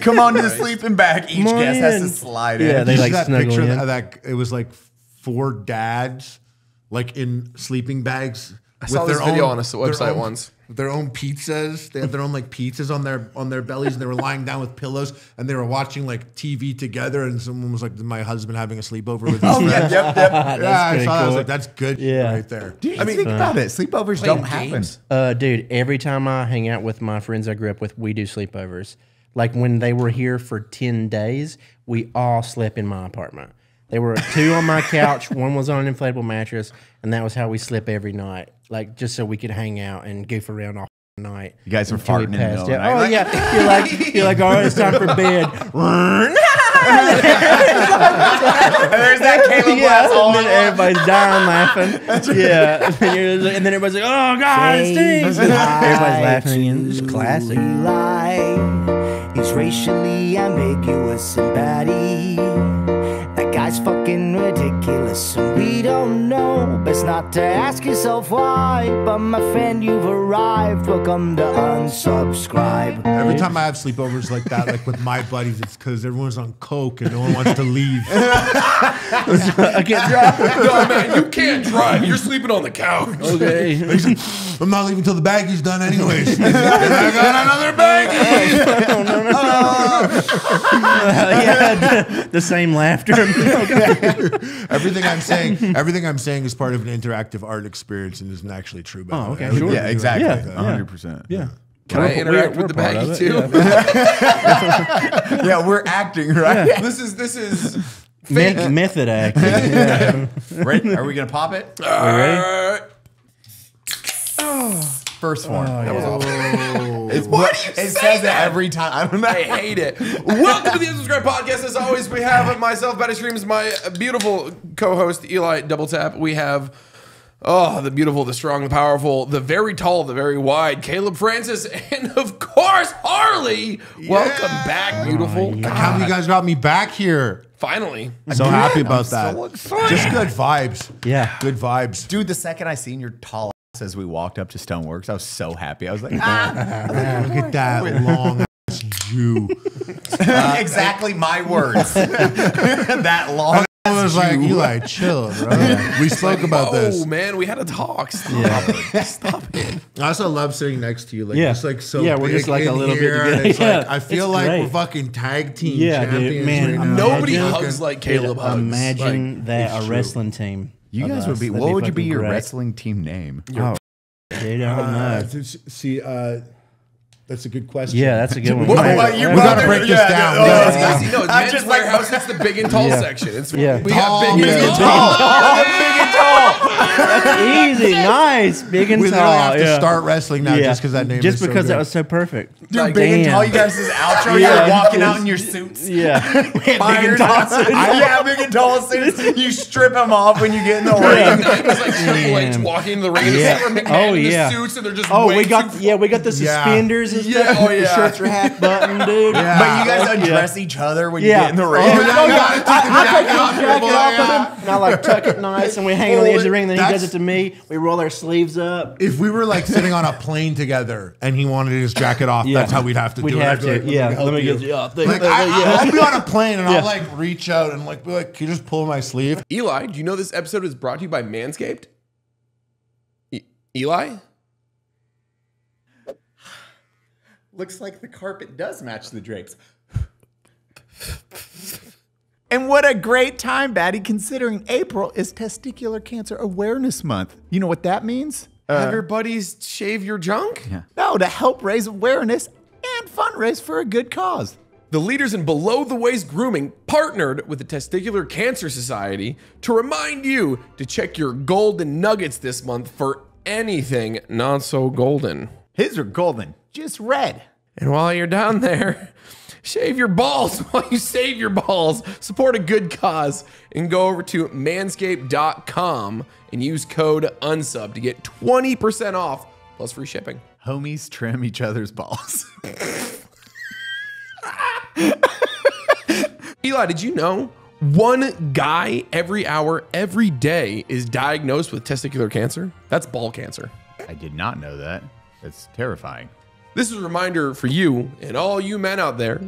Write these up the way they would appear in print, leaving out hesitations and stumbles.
Come on to the sleeping bag. Each guest has to slide in. Yeah, they like that snuggle picture in. of that it was like 4 dads like in sleeping bags. I saw this video on a website once. Their own pizzas. They had their own like pizzas on their bellies, and they were lying down with pillows, and they were watching like TV together. And someone was like, "My husband having a sleepover with his friends." Yep. Yeah, I saw that. I was cool. like, "That's good right there." Dude, I mean, think about it. Sleepovers don't happen. Dude, every time I hang out with my friends I grew up with, we do sleepovers. Like when they were here for 10 days, we all slept in my apartment. There were 2 on my couch, 1 was on an inflatable mattress, and that was how we slept every night. Like just so we could hang out and goof around all night. You guys were farting in the middle of the night. Oh yeah, you're like, all right, it's time for bed. There's that Caleb glass and then everybody's dying laughing. Yeah, and then everybody's like, oh god, it stinks. Everybody's laughing again. It's classic. He's racially ambiguous and Baddie. That guy's fucking ridiculous and we don't know. Best not to ask yourself why. But my friend, you've arrived. Welcome to Unsubscribe. Every time I have sleepovers like that, like with my buddies, it's because everyone's on coke and no one wants to leave. I can't drive. No, man, you can't drive. You're sleeping on the couch. Okay. I'm not leaving till the baggie's done anyways. And I got another baggie. Yeah, the same laughter. Everything I'm saying is part of an interactive art experience and isn't actually true. Oh, okay, sure. Yeah, exactly. Yeah. 100%. Yeah. Can I interact with the baggie too? Yeah, we're acting, right? Yeah. This is Method acting. Yeah. Ready? Are we gonna pop it? ready? First one. That was awful. Why do you say that every time? I don't know. I hate it. Welcome to the Unsubscribed Podcast. As always, we have myself, Baddie Streams, my beautiful co-host, Eli Double Tap. We have, the beautiful, the strong, the powerful, the very tall, the very wide, Caleb Francis, and of course, Harley. Welcome back, beautiful. I can't believe you guys got me back here. Finally. I'm so happy about that. so excited. Just good vibes. Yeah. Good vibes. Dude, the second I seen your tall ass as we walked up to Stoneworks, I was so happy. I was like, Look at that long ass Jew. exactly my words. That long. I was like, Eli, chill, bro. We spoke about this. Oh, man, we had a talk. Stop it. Stop it. I also love sitting next to you. Like, just like so Yeah, we're just big like a in little bit here, and together. it's Yeah, like, I feel it's like great. we're fucking tag team Yeah, dude, champions man, right now. Nobody Imagine- hugs like Caleb hugs. Imagine Like, that, a wrestling team. You of guys us. would be. That'd What would you be fucking your great. wrestling team name? Oh, dude, I don't know. See, that's a good question. Yeah, that's a good one. What about your We gotta break this down. No, Yeah. it's easy. No, it's I'm men's just like- warehouse. It's the big and tall Yeah. section. It's Yeah. we got Tall, big big and and tall. Easy, nice, big and We tall. literally have to yeah. start wrestling now Yeah. just because that name Just is so because that good. was so perfect. Dude, Like, big and damn. tall. You guys' outro. Yeah. You're walking out in your suits. Yeah, big and tall. Yeah, big and tall suits. You strip them off when you get in the ring. It was like Triple H walking in the ring. Yeah. Yeah. McMahon Oh, in yeah. the suits, and they're just Oh, way we got too we got the suspenders and Yeah, stuff. oh, The yeah. shirts are half buttoned, dude. Yeah. But you guys Oh, undress each other when you Yeah. get in the ring. Oh, yeah. now you gotta take the I take jacket the off. jacket off Yeah. of him, and I like tuck it nice, and we hang on the edge of the ring. Then he does That's- it to me. We roll our sleeves up. If we were like sitting on a plane together and he wanted his jacket off, Yeah. that's how we'd have to We'd do have it. I'd to. be like, Yeah, let me help get you. you. Like, I'll be on a plane and Yeah. I'll like reach out and like be like, can you just pull my sleeve? Eli, do you know this episode is brought to you by Manscaped? Eli? Looks like the carpet does match the drapes. And what a great time, Baddie, considering April is Testicular Cancer Awareness Month. You know what that means? Have your buddies shave your junk? Yeah. No, to help raise awareness and fundraise for a good cause. The leaders in below the waist grooming partnered with the Testicular Cancer Society to remind you to check your golden nuggets this month for anything not so golden. His are golden, just red. And while you're down there, shave your balls while you save your balls. Support a good cause and go over to manscaped.com and use code UNSUB to get 20% off plus free shipping. Homies trim each other's balls. Eli, did you know one guy every hour, every day is diagnosed with testicular cancer? That's ball cancer. I did not know that. That's terrifying. This is a reminder for you and all you men out there,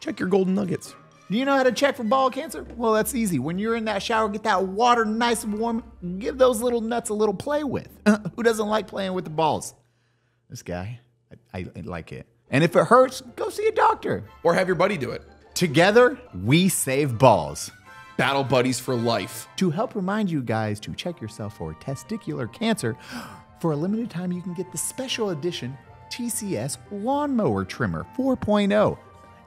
check your golden nuggets. Do you know how to check for ball cancer? Well, that's easy. When you're in that shower, get that water nice and warm. Give those little nuts a little play with. Who doesn't like playing with the balls? This guy, I like it. And if it hurts, go see a doctor. Or have your buddy do it. Together, we save balls. Battle buddies for life. To help remind you guys to check yourself for testicular cancer, for a limited time, you can get the special edition TCS Lawnmower Trimmer 4.0.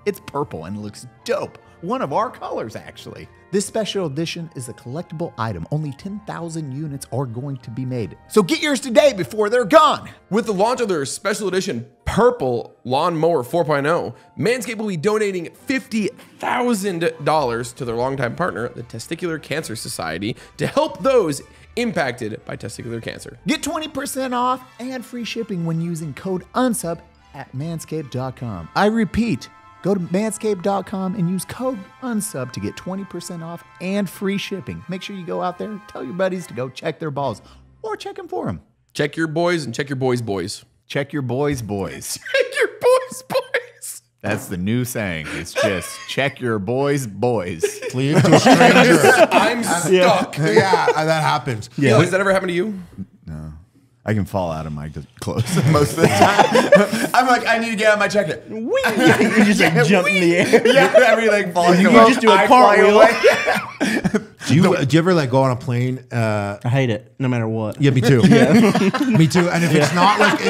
It's purple and looks dope. One of our colors, actually. This special edition is a collectible item. Only 10,000 units are going to be made. So get yours today before they're gone. With the launch of their special edition Purple Lawnmower 4.0, Manscaped will be donating $50,000 to their longtime partner, the Testicular Cancer Society, to help those impacted by testicular cancer. Get 20% off and free shipping when using code UNSUB at manscaped.com. I repeat, go to manscaped.com and use code UNSUB to get 20% off and free shipping. Make sure you go out there, tell your buddies to go check their balls or check them for them. Check your boys and check your boys' boys. Check your boys' boys. Check your boys' boys. That's the new saying. It's just check your boys' boys. Leave to a stranger. I'm stuck. Yeah, that happens. Yeah. Has that ever happened to you? No. I can fall out of my clothes most of the time. I'm like, I need to get out of my jacket. You just like jump in the air. Yeah, everything falls. You just do a cartwheel. Do you ever like go on a plane? I hate it, no matter what. Yeah, me too. Me too. And if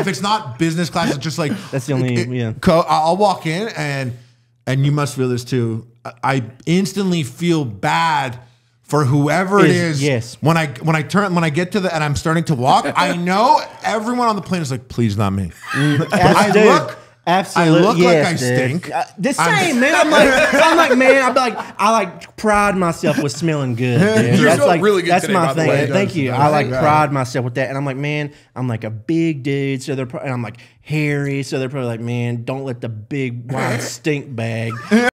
it's not business class, it's just like That's the only. I'll walk in and you must feel this too. I instantly feel bad for whoever it is. Yes. When I get to and I'm starting to walk, I know everyone on the plane is like, please not me. Absolutely. I look yes, like I stink. The same, man. I like pride myself with smelling good. Dude. You smell really good That's today, my by the thing. way. Thank you. I like pride myself with that, and I'm like, man, I'm like a big dude, so and I'm like hairy, so they're probably like, man, don't let the big wide stink bag sit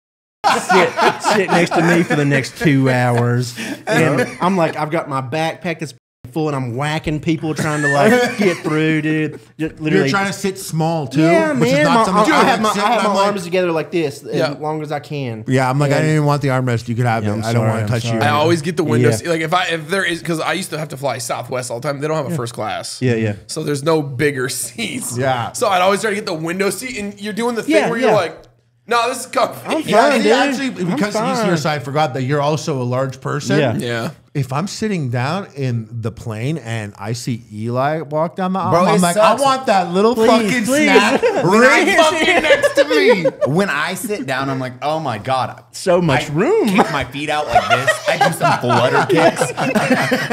next to me for the next 2 hours. And I'm like, I've got my backpack that's full and I'm whacking people trying to like get through, dude. Just literally, You're trying to sit small too. yeah, which man. is not something I have my like, arms together like this as long as I can. Yeah, I'm like, I didn't even want the armrest. You could have it. I'm I don't sorry, want to I'm touch you. sorry. I always get the window Yeah. seat. Like if there is, because I used to have to fly Southwest all the time. They don't have a first class. Yeah. So there's no bigger seats. Yeah. So I'd always try to get the window seat, and you're doing the thing Yeah, where you're yeah. like, no, this is comfy. I'm Yeah, fine, see, dude. actually, because I'm easier fine. side, I forgot that you're also a large person. Yeah. Yeah. If I'm sitting down in the plane and I see Eli walk down the aisle, Bro, I'm it like, sucks. I want that little Please, fucking please. snack right fucking next to me. When I sit down, I'm like, oh my God. So much room. Kick my feet out like this. I do some flutter kicks.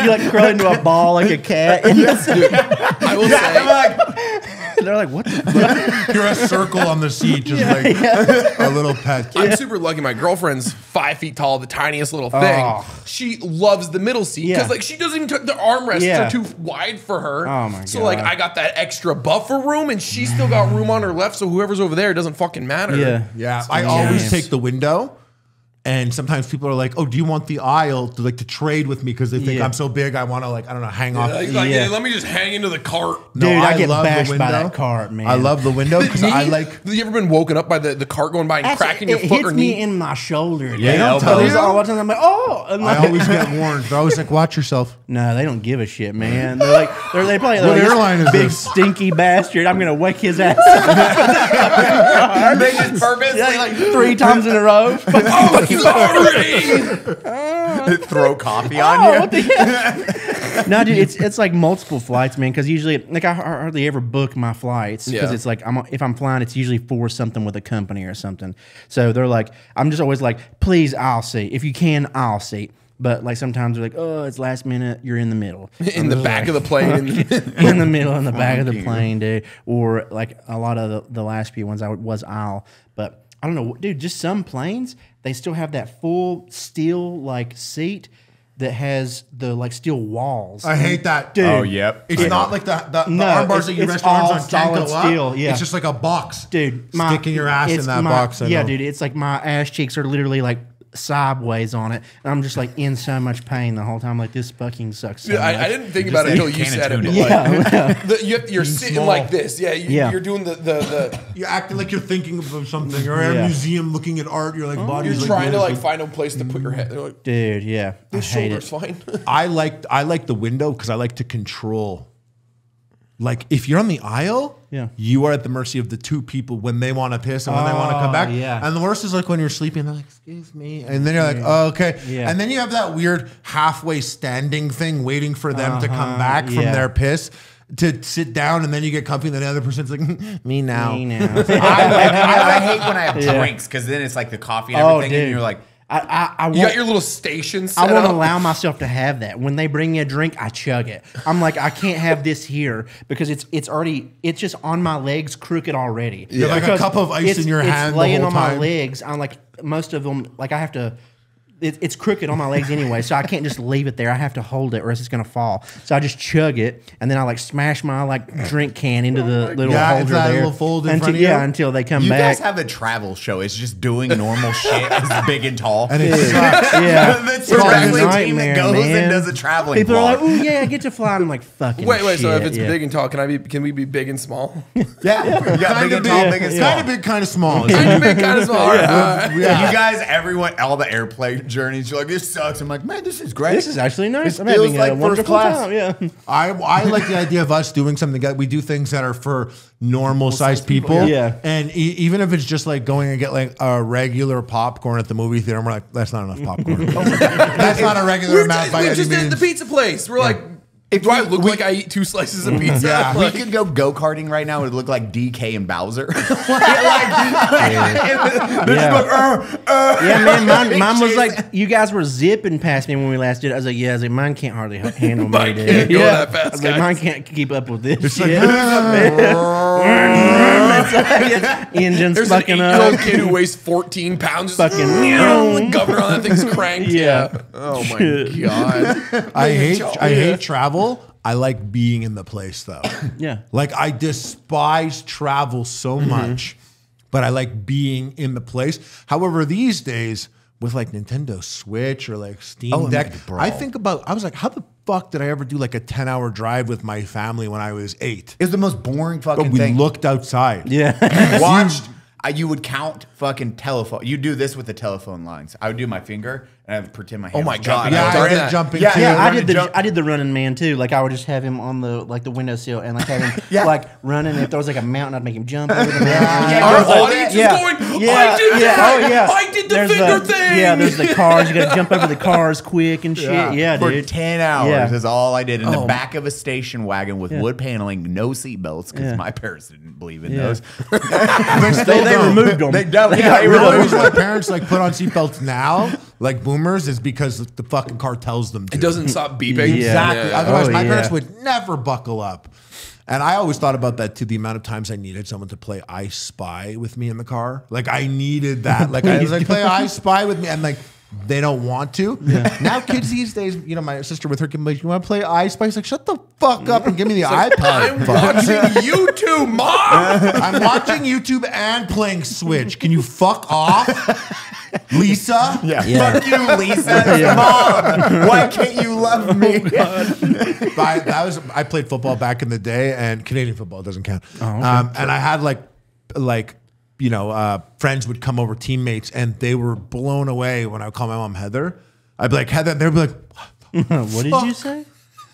You like curl into a ball like a cat. And I will say, I'm like, they're like, what the fuck? You're a circle on the seat, just like a little pet. I'm super lucky. My girlfriend's 5 feet tall, the tiniest little thing. Oh. She loves the middle seat because Yeah. like she doesn't even the armrests Yeah. are too wide for her. Oh, my So like God. I got that extra buffer room, and she's still got room on her left. So whoever's over there doesn't fucking matter. Yeah. Yeah, I always take the window. And sometimes people are like, "Oh, do you want the aisle to trade with me because they think Yeah. I'm so big? I want to I don't know, hang off." Like, Yeah. let me just hang into the cart. No, Dude, I get love the bashed by window. that cart, man. I love the window because I like. Have you ever been woken up by the cart going by and Actually, cracking your it foot hits or me knee? in my shoulder. Yeah, dude. they'll So tell there's you. all the time I'm like, oh. I'm like, I always get warned. They're always like, "Watch yourself." No, they don't give a shit, man. They're like, they probably What like, this airline is big this? stinky bastard. I'm gonna wake his ass. they just purposely like 3 times in a row. Oh, sorry. throw coffee on Oh, you. what the hell? No, dude, it's like multiple flights, man. Because usually, like, I hardly ever book my flights because Yeah. it's like if I'm flying, it's usually for something with a company or something. So they're like, I'm just always like, please, I'll see. If you can, I'll see. But like sometimes they're like, oh, it's last minute. You're in the middle, In the back of the plane. in the middle, in the back of the plane, dude. Or like a lot of the last few ones, I was aisle, but. I don't know, dude, just some planes, they still have that full steel like seat that has the like steel walls. I hate that. Dude. Oh, yep. It's not like the No, arm bars that you it's rest your arms all on can't go solid up. steel, yeah. It's just like a box. Dude, sticking your ass in it's that box. I Yeah, know. dude, it's like my ass cheeks are literally like sideways on it, and I'm just like in so much pain the whole time. Like, this fucking sucks. So Dude, much. I didn't think about it until you said it. But you're sitting small. like this. Yeah, you're doing the You're acting like you're thinking of something. You're at a museum looking at art. You're like, body's you're like trying to this. like find a place to put your head. They're like, Dude, yeah. I this hate it. shoulder's fine. I like the window because I like to control. Like, if you're on the aisle, you are at the mercy of the two people when they want to piss and when they want to come back. Yeah. And the worst is like when you're sleeping, they're like, excuse me. And then you're like, oh, okay. Yeah. And then you have that weird halfway standing thing waiting for them to come back from their piss to sit down, and then you get comfy and then the other person's like, me now. Me now. I hate when I have drinks because then it's like the coffee and everything, and you're like, I You got your little station set I won't up. allow myself to have that. When they bring me a drink, I chug it. I'm like, I can't have this here because it's just on my legs crooked already. You have like a cup of ice in your hand It's laying the on whole my time. legs. I'm like, most of them, like I have to. It's crooked on my legs anyway, so I can't just leave it there. I have to hold it, or else it's gonna fall. So I just chug it, and then I like smash my like drink can into the little holder it's that there. little fold in until, front of you. Yeah, until they come you back. guys have a travel show. It's just doing normal shit as big and tall. And it's Yeah, That's It's a exactly the team nightmare, that goes man. and does a traveling People are vlog. like, "Oh yeah, I get to fly." And I'm like, "Fucking Wait, shit." so if it's yeah. big and tall, can we be big and small? You got big and tall, big and small. kind of big, kind of small. Kind of big, kind of small. All right. You guys, everyone, all the airplane journeys, you're like, this sucks. I'm like, man, this is great. This is actually nice. It I'm feels having like a first wonderful class. time. Yeah. I like the idea of us doing something that we do things that are for normal sized people. Yeah. And even if it's just like going and get like a regular popcorn at the movie theater, we're like, that's not enough popcorn. That's not a regular amount by We're any just at means. the pizza place. We're like, do I look like I eat 2 slices of pizza? Yeah. We Like, could go go-karting right now. It would look like DK and Bowser. Yeah, man. Mine was like, you guys were zipping past me when we last did it. I was like, yeah, I was like, mine can't hardly handle me. Mine dude. can't go Yeah. that fast, I was like, guys. mine can't keep up with this. It's like, shit. Engines there's an fucking 8-year-old up. kid who weighs 14 pounds. Fucking the governor on that thing's cranked. Yeah. Oh my god. I hate travel. I like being in the place though. Yeah. Like I despise travel so much, but I like being in the place. However, these days with like Nintendo Switch or like Steam Deck, bro. I was like, how the fuck did I ever do like a 10-hour drive with my family when I was 8? It's the most boring fucking But we thing. looked outside. Yeah. Watched. You would count fucking telephone. You do this with the telephone lines. I would do my finger and I would pretend my hand. my was God, jumping Yeah, I've out. done I did that. jumping Yeah, too. yeah, I running did jump. I did the running man too. Like I would just have him on the windowsill and like have him like running. And if there was like a mountain, I'd make him jump over the mountain. Our Yeah. audience is Yeah. going, Yeah. I did Yeah. that. Oh, yeah. I did the There's finger thing. Yeah, there's the cars. You got to jump over the cars quick and shit. Yeah, For dude. 10 hours Yeah. is all I did in the back of a station wagon with wood paneling, no seat belts because Yeah. my parents didn't believe in Yeah. those. They removed them. They don't. They Yeah, got they rid of The removed reason them. my parents like put on seatbelts now, like boomers, is because the fucking car tells them to. It doesn't stop beeping. Yeah. Exactly. Yeah. Otherwise, Oh, my yeah. parents would never buckle up. And I always thought about that too. The amount of times I needed someone to play I Spy with me in the car. Like I needed that. Like I was like, play I Spy with me, and like they don't want to. Now kids these days, you know, my sister with her kid, like, you want to play I Spy? He's like, shut the fuck up and give me the iPad. I'm fuck. watching YouTube, Mom. I'm watching YouTube and playing Switch. Can you fuck off, Lisa? Yeah. Yeah. Fuck you, Lisa. Mom, why can't you love me? But I played football back in the day, and Canadian football doesn't count. And I had like you know, friends would come over, teammates, and they were blown away when I would call my mom Heather. I'd be like, Heather. They'd be like, What did you say?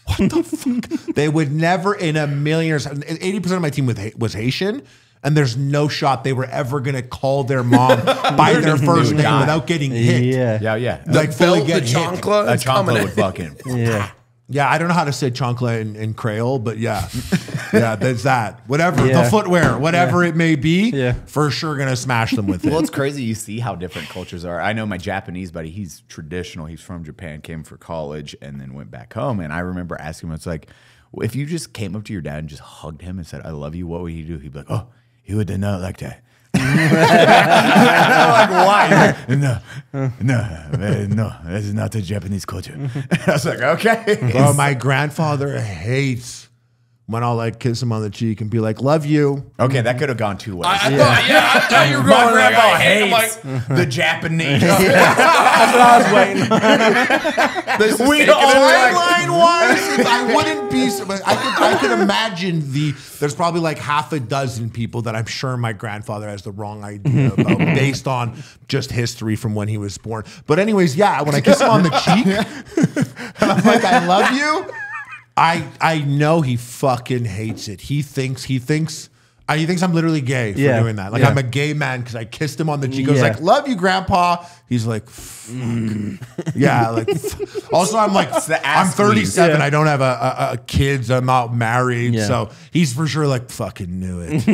what the fuck? They would never in a million years. 80% of my team was Haitian. And there's no shot they were ever gonna call their mom by their first name without getting hit. Yeah. Yeah. Like fully The get hit. chancla A is coming chancla in. would fucking. Yeah. Yeah, I don't know how to say chancla in Creole, but yeah. Yeah, there's that. Whatever, Yeah. the footwear, whatever it may be, Yeah. for sure gonna smash them with it. Well, it's crazy. You see how different cultures are. I know my Japanese buddy, he's traditional. He's from Japan, came for college, and then went back home. And I remember asking him, it's like, if you just came up to your dad and just hugged him and said, I love you, what would he do? He'd be like, oh, he would not like that. I'm like, why? No, this is not the Japanese culture. I was like, okay. Bro, my grandfather hates when I'll like kiss him on the cheek and be like, "Love you." Okay, that could have gone two ways. I thought you were My going like, grandpa I hate him, hates like, the Japanese. That's what I was waiting. this is We taking all it back. Timeline wise, I wouldn't be. I could imagine there's probably like half a dozen people that I'm sure my grandfather has the wrong idea about based on just history from when he was born. But anyways, yeah, when I kiss him on the cheek and I'm like, "I love you," I know he fucking hates it. He thinks I'm literally gay for doing that. Like I'm a gay man because I kissed him on the cheek. I was like, "Love you, Grandpa." He's like, yeah. Like, also I'm like, I'm 37. I don't have a kids. I'm not married. Yeah. So he's for sure like, fucking knew it.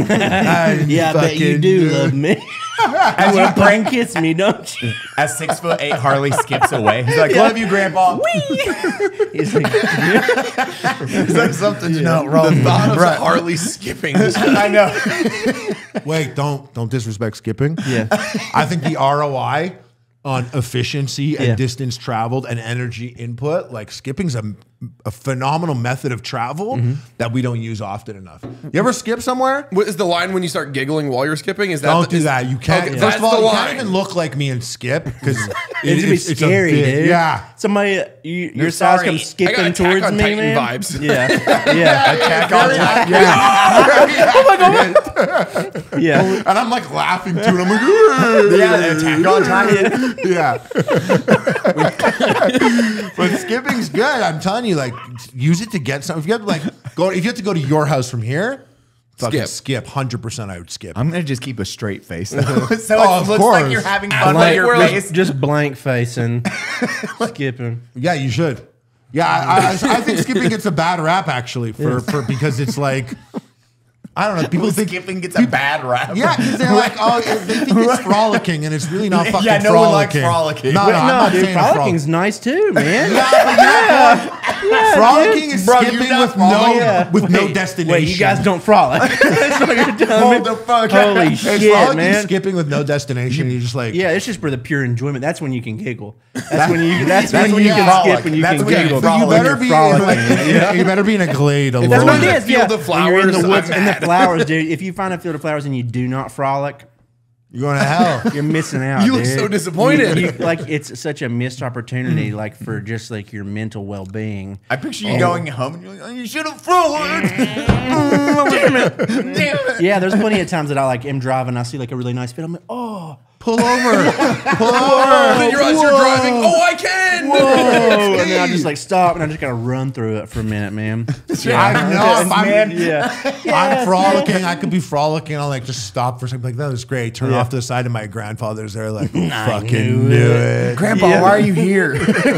Yeah, I bet you do love me. As you Prank kiss me, don't you? As 6'8" Harley skips away. He's like, "Love you, Grandpa." He's like, He's like, "Something's not wrong." The thought of Harley skipping. I know. Wait, don't disrespect skipping. yeah. I think the ROI on efficiency and Yeah. distance traveled and energy input, like skipping's a phenomenal method of travel that we don't use often enough. You ever skip somewhere? What is the line when you start giggling while you're skipping? Is that Don't do that. You can't. Okay, First of that's all, the you can't line. even look like me and skip because It's gonna be scary, dude. Yeah. Somebody, your size sorry. comes I got skipping Attack towards on me, Titan man. vibes. Yeah, yeah, Attack on Titan. yeah. And I'm like laughing too, and I'm like, Yeah, Attack on Titan. yeah. But skipping's good. I'm telling you, like, use it to get something. If you have to if you have to go to your house from here, fucking skip. 100% I would skip. I'm gonna just keep a straight face though, so Oh, it of looks course. like you're having fun with Blank, your face. just blank facing, skipping. Yeah, you should. Yeah, I think skipping gets a bad rap actually for because it's like, I don't know. People think Skipping gets a bad rap. yeah, because they're like, oh, they think it's frolicking, and it's really not fucking Yeah, no one likes frolicking. No, I'm No, not dude, saying frolicing's nice too, man. frolicking is Bro, you're skipping not with frolicking. with no destination. Wait, you guys don't frolic? That's what you're telling me? Hold the fuck Holy up. It's shit, frolicking, man! skipping with no destination. You're just like, Yeah, it's just for the pure enjoyment. That's when you can giggle. That's when you. That's when when you you can frolic. skip and you That's can when you giggle. but you frolic. better be in, Frolicking, like, you better be in a glade alone. That's what it in the is. field Yeah, of when you're in flowers, the woods, I'm in the mad. flowers, dude. If you find a field of flowers and you do not frolic, You're going to hell. you're missing out. You look dude. so disappointed. Like it's such a missed opportunity, like for just like your mental well being. I picture you going home and you're like, "Oh, you should have frolicked." Damn it. Yeah, there's plenty of times that I like am driving, I see like a really nice field, I'm like, oh, Pull over. Pull And over. then you realize you're driving. Oh, I can. whoa, and then I just like stop and I just gotta run through it for a minute, man. I know. If I'm, Yeah, I'm frolicking. I could be frolicking. I'll like just stop for a second. Like, that was great. Turn off to the side, and my grandfather's there. Like, fucking knew it. Grandpa, why are you here?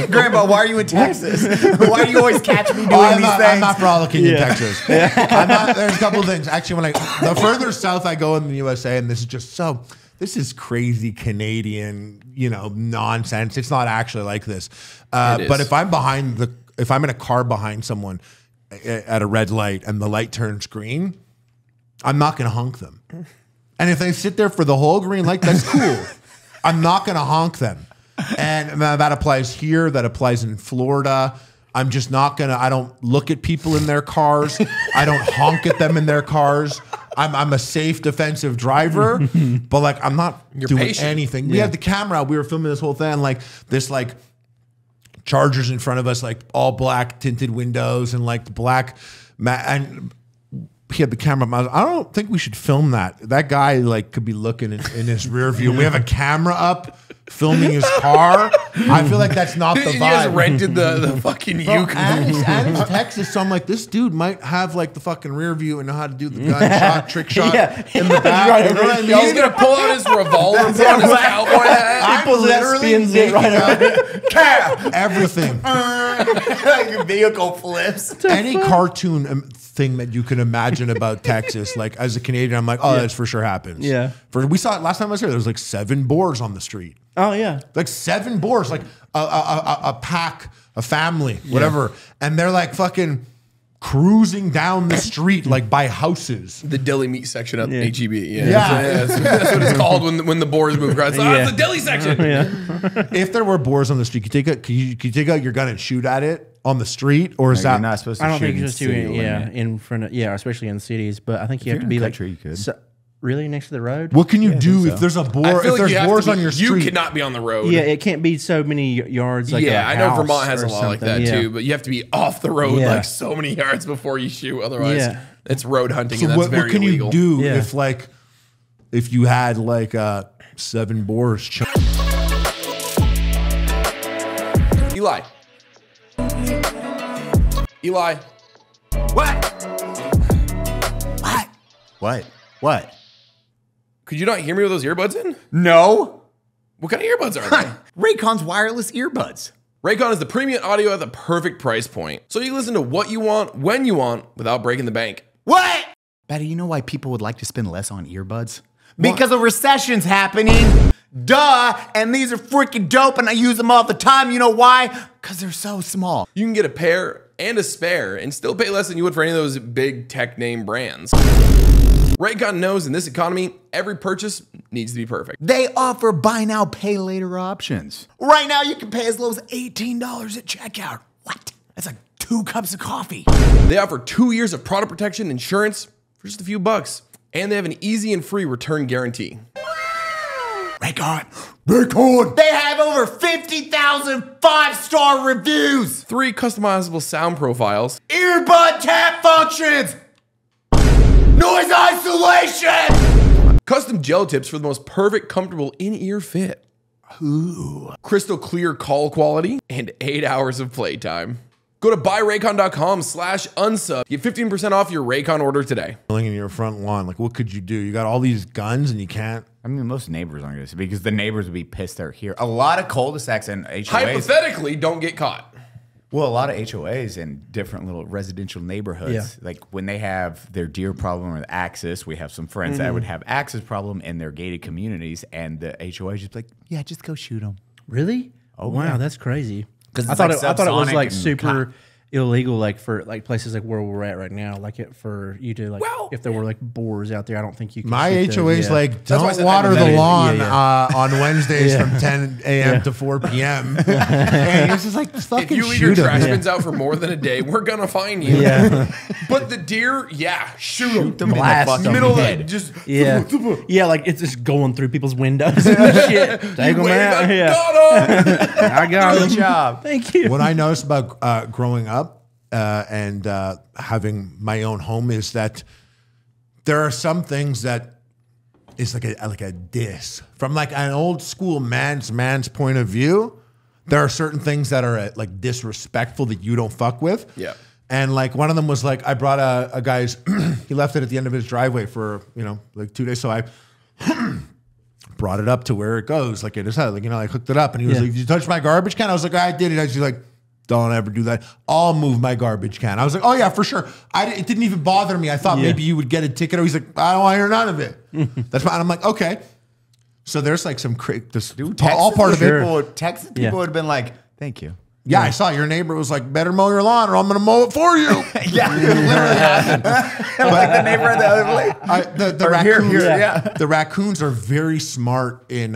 Grandpa, why are you in Texas? Why do you always catch me doing I'm these not, things? I'm not frolicking in Texas. I'm not, there's a couple of things. Actually, the further south I go in the USA, and this is crazy Canadian, nonsense. It's not actually like this. But if I'm in a car behind someone at a red light and the light turns green, I'm not going to honk them. And if they sit there for the whole green light, that's cool. I'm not going to honk them. And that applies here. That applies in Florida. I'm just not going to, I don't look at people in their cars. I don't honk at them in their cars. I'm a safe defensive driver, but like I'm not doing patient. anything. We had the camera. We were filming this whole thing, and like this Chargers in front of us, like all black tinted windows and like the black and he had the camera. I don't think we should film that. That guy like could be looking in his rear view. We have a camera up filming his car. I feel like that's not the vibe. You guys rented the fucking Yukon. And it's Texas, so I'm like, this dude might have like the fucking rear view and know how to do the gunshot trick shot in the back. You know what I mean? He's gonna pull out his revolver, put on his cowboy hat. I'm pulls it out, literally spins it right making up everything. Like your vehicle flips. Any cartoon thing that you can imagine about Texas, like as a Canadian, I'm like, oh, that's for sure happens. Yeah. We saw it last time I was here. There was like 7 boars on the street. Oh yeah. Like 7 boars, like a pack, a family, whatever. And they're like fucking cruising down the street, like by houses. The deli meat section at HEB. Yeah. That's what it's called when the boars move across. Oh, it's the deli section. If there were boars on the street, you take out your gun and shoot at it. on the street, or is You're that not supposed to I don't shoot think in it's too city in front of especially in cities. But I think you have to you're be in like country, you could. really next to the road. What can you do think if so. there's a boar? I feel If like you there's have boars to on be- your You street, cannot be on the road. Yeah, it can't be so many yards. Like yeah, I I know Vermont has a law like that Yeah. too, but you have to be off the road Yeah. like so many yards before you shoot. Otherwise, Yeah. it's road hunting, so and that's what very can illegal. you do Yeah. if you had like 7 boars? Eli. Eli. What? Could you not hear me with those earbuds in? No. What kind of earbuds are they? Raycon's wireless earbuds. Raycon is the premium audio at the perfect price point. So you can listen to what you want, when you want, without breaking the bank. What? Baddie, you know why people would like to spend less on earbuds? Because a recession's happening. Duh. And these are freaking dope, and I use them all the time. You know why? Because they're so small. You can get a pair and a spare and still pay less than you would for any of those big tech name brands. Raycon knows in this economy, every purchase needs to be perfect. They offer buy now, pay later options. Right now, you can pay as low as $18 at checkout. What? That's like 2 cups of coffee. They offer 2 years of product protection insurance for just a few bucks. And they have an easy and free return guarantee. Raycon. They have over 50,000 5-star reviews. 3 customizable sound profiles. Earbud tap functions. Noise isolation. Custom gel tips for the most perfect, comfortable in-ear fit. Ooh. Crystal clear call quality and 8 hours of playtime. Go to buyraycon.com/unsub. Get 15% off your Raycon order today. In your front lawn, like what could you do? You got all these guns and you can't. I mean, most neighbors aren't going to, because the neighbors would be pissed they're here. A lot of cul-de-sacs and HOAs. Hypothetically, don't get caught. Well, a lot of HOAs in different little residential neighborhoods, Yeah. like when they have their deer problem or access, we have some friends that would have access problem in their gated communities, and the HOA is just like, Yeah, just go shoot them. Really? Oh, wow, yeah. that's crazy. 'Cause I it's thought like I thought it was subsonic like and super illegal, like for like places like where we're at right now, like it for you to like if there were like boars out there. I don't think you could. My shoot those, HOA's yeah. like, That's why I don't said water the hypothetically. lawn Yeah, on Wednesdays Yeah. from 10 a.m. Yeah. to 4 p.m. And it's just like, just If fucking you leave your shoot trash them. bins out for more than a day, we're gonna find you. Yeah, But the deer, yeah, shoot them. blast them. Middle of the Head. just yeah, yeah. Like it's just going through people's windows and shit. Take them wave out. them, Yeah, got 'em. I got good them. job. Thank you. What I noticed about growing up and having my own home is that there are some things that is like a diss from like an old school man's point of view. There are certain things that are like disrespectful that you don't fuck with. Yeah. And like one of them was like, I brought a guy's, he left it at the end of his driveway for, like 2 days. So I brought it up to where it goes, like in his head, like, I hooked it up and he was Yeah. like, did you touch my garbage can? I was like, I did it. I was like, don't ever do that. I'll move my garbage can. I was like, oh yeah, for sure. It didn't even bother me. I thought maybe you would get a ticket. Or he's like, I don't want to hear none of it. That's fine. I'm like, okay. So there's like some all part of it. Texas people Yeah. would have been like, thank you. Yeah, I saw your neighbor was like, better mow your lawn or I'm going to mow it for you. Yeah, it literally happened. Like the neighbor the other way. The Or here, raccoons, yeah. the raccoons are very smart in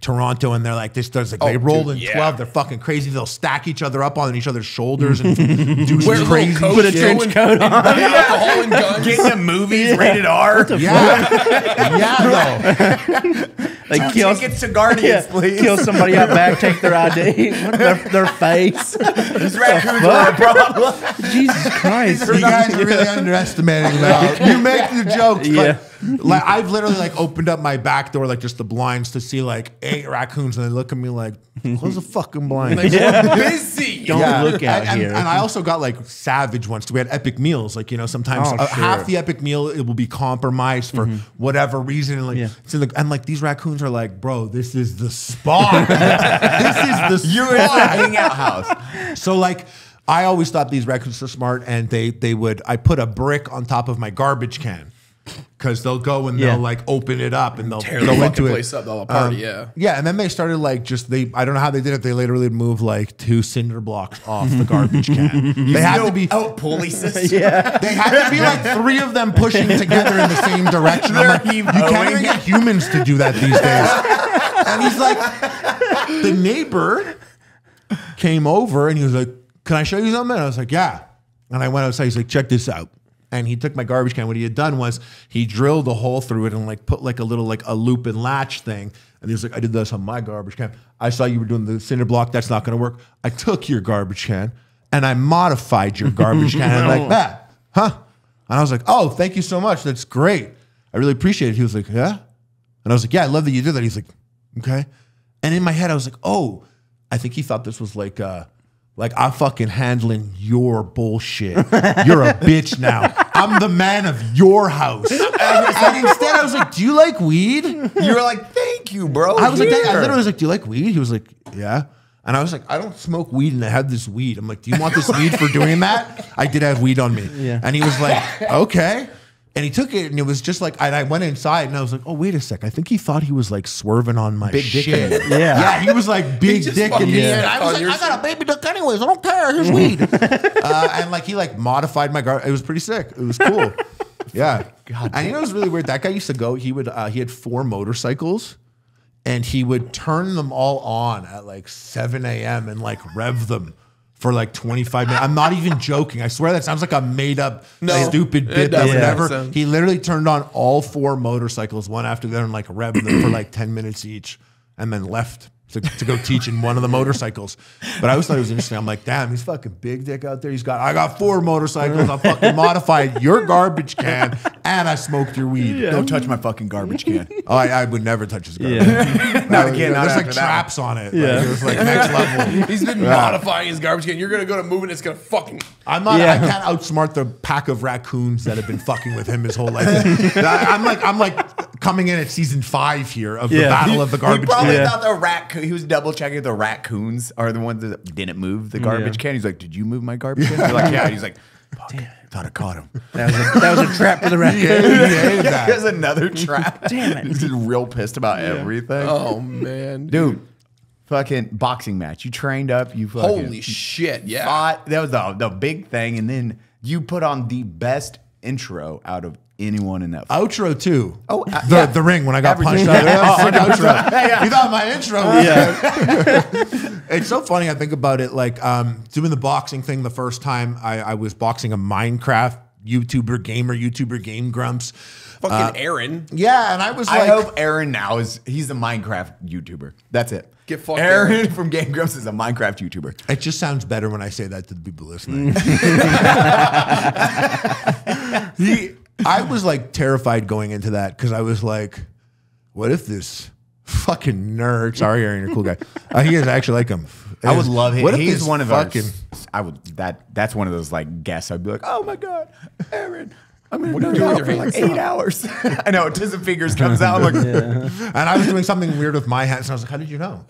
Toronto, and they're like this. Does like they roll dude, in yeah. 12. They're fucking crazy. They'll stack each other up on each other's shoulders and do Wear some a crazy little coat, Put a shit. trench coat on. alcohol and guns. Getting the movies rated R. Yeah, though. They kill Tickets to Guardians, please. Kill somebody out back, take their ID, their face. These raccoons are a problem. Jesus Christ. You guys are really underestimating that. You make the jokes, Yeah. but like I've literally like opened up my back door, like just the blinds, to see like 8 raccoons, and they look at me like, close the fucking blinds. Like, we're busy. Don't look out and, here. And I also got like savage ones. We had epic meals. Like, sometimes Oh, sure. half the epic meal, it will be compromised for whatever reason. And like, Yeah. it's in the, and like these raccoons are like, bro, this is the spot. This is the spot. Hangout house. So like, I always thought these raccoons were smart, and I put a brick on top of my garbage can. Because they'll go and Yeah. they'll like open it up and they'll Tear the go fucking into it. place up. They'll party, yeah. Yeah, and then they started like I don't know how they did it. They literally move like 2 cinder blocks off the garbage can. They had to be pulley system. Yeah. They had to be like 3 of them pushing together in the same direction. I'm like, you can't even get humans to do that these days. And he's like, the neighbor came over and he was like, can I show you something? And I was like, yeah. And I went outside. He's like, check this out. And he took my garbage can. What he had done was he drilled a hole through it and like put like a little like a loop and latch thing. And he was like, I did this on my garbage can. I saw you were doing the cinder block. That's not going to work. I took your garbage can and I modified your garbage can like that. Huh? And I was like, oh, thank you so much. That's great. I really appreciate it. He was like, yeah. And I was like, yeah, I love that you did that. He's like, okay. And in my head, I was like, oh, I think he thought this was like I'm fucking handling your bullshit. You're a bitch now. I'm the man of your house. And instead, I was like, do you like weed? You were like, thank you, bro. I literally was like, do you like weed? He was like, yeah. And I was like, I don't smoke weed and I have this weed. I'm like, do you want this weed for doing that? I did have weed on me. Yeah. And he was like, okay. And he took it and it was just like, and I went inside and I was like, oh, wait a sec. I think he thought he was like swerving on my Big dick shit. in it. Yeah, he was like big just dick in fucking me. yeah. And I was like, I got a baby dick anyways. I don't care. Here's weed. And like he like modified my garbage. It was pretty sick. It was cool. Yeah. God, and you know, it was really weird. That guy used to go, he had 4 motorcycles and he would turn them all on at like 7 a.m. and like rev them for like 25 minutes. I'm not even joking. I swear that sounds like a made up stupid bit or whatever. He literally turned on all 4 motorcycles one after the other and like revved them for like 10 minutes each and then left to go teach in one of the motorcycles. But I always thought it was interesting. I'm like, damn, he's fucking big dick out there. I got 4 motorcycles. I fucking modified your garbage can and I smoked your weed. Yeah. Don't touch my fucking garbage can. Oh, I would never touch his garbage can. Not again. There's like traps on it. Yeah. Like, it was like next level. He's been modifying his garbage can. You're going to go to move and it's going to fucking... I can't outsmart the pack of raccoons that have been fucking with him his whole life. I'm like coming in at season 5 here of the Battle of the Garbage He probably Can. thought the raccoon. He was double checking if the raccoons are the ones that didn't move the garbage can. He's like, "Did you move my garbage can?" They're like, "Yeah." He's like, "Fuck, I thought I caught him." That was a trap for the raccoon. He hated that. There's another trap. Damn it. He's just real pissed about everything. Oh, man. Dude, fucking boxing match. You trained up. You fucking Holy shit, yeah. fought. That was the big thing. And then you put on the best intro out of anyone in that. Outro too. Oh, the ring when I got punched out. Outro. You thought my intro was It's so funny. I think about it like doing the boxing thing the first time I was boxing a Minecraft YouTuber Game Grumps. Fucking Aaron. Yeah, and I was like, I hope Aaron now he's a Minecraft YouTuber. That's it. Get fucked. Aaron from Game Grumps is a Minecraft YouTuber. it just sounds better when I say that to the people listening. I was like terrified going into that because I was like, what if this fucking nerd, sorry Aaron, you're a cool guy. He is actually like him. I would love him. What if He's this one of fucking that's one of those like guests. I'd be like, oh my God, Aaron. I'm gonna What are you do doing it with for your like hands? 8 hours. I know, Tiz of Fingers comes out. I'm like, and I was doing something weird with my hands, and I was like, how did you know?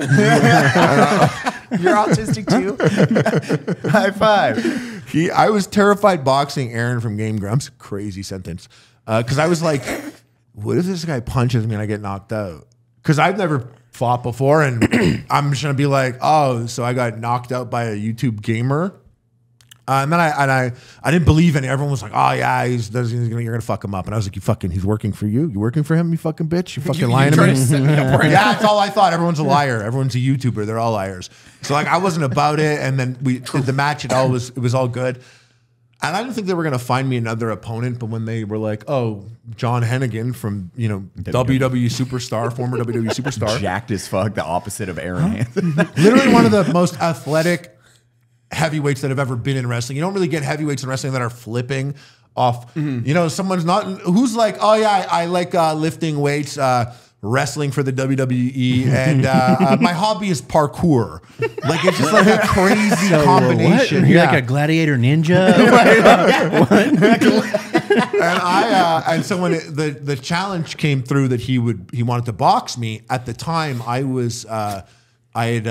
you're autistic too. High five. I was terrified boxing Aaron from Game Grumps. Crazy sentence. Because I was like, what if this guy punches me and I get knocked out? Because I've never fought before, and I'm just gonna be like, oh, so I got knocked out by a YouTube gamer. And then I didn't believe any. Everyone was like, "Oh yeah, you're gonna fuck him up." And I was like, he's working for you. You working for him? You fucking bitch. You fucking lying to me." Yeah, that's all I thought. Everyone's a liar. Everyone's a YouTuber. They're all liars. So like, I wasn't about it. And then we did the match. It was all good. And I didn't think they were gonna find me another opponent. But when they were like, "Oh, John Hennigan from WWE superstar, former WWE superstar, Jacked as fuck, the opposite of Aaron Hansen. literally one of the most athletic heavyweights that have ever been in wrestling. You don't really get heavyweights in wrestling that are flipping off. Someone's not who's like, oh yeah, I like lifting weights, wrestling for the WWE, and my hobby is parkour. Like it's just like a crazy combination. What? You're like a gladiator ninja. And so when the challenge came through that he wanted to box me, at the time I had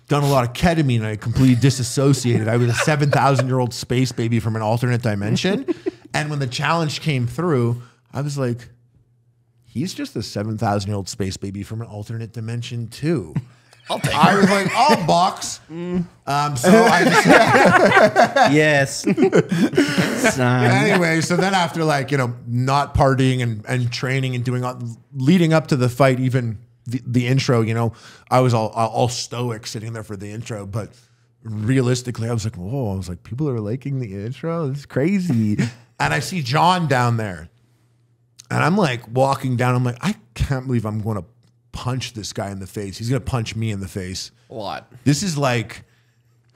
done a lot of ketamine and I completely disassociated. I was a 7,000-year-old space baby from an alternate dimension. And when the challenge came through, I was like, he's just a 7,000-year-old space baby from an alternate dimension too. I was like, I'll box. So I just, Yes. Son. anyway, so then after not partying and training and leading up to the fight, even the intro, I was all stoic sitting there for the intro, but realistically, I was like, whoa, I was like, people are liking the intro. It's crazy. And I see John down there. And I'm like walking down. I'm like, I can't believe I'm going to punch this guy in the face. He's going to punch me in the face. A lot. This is like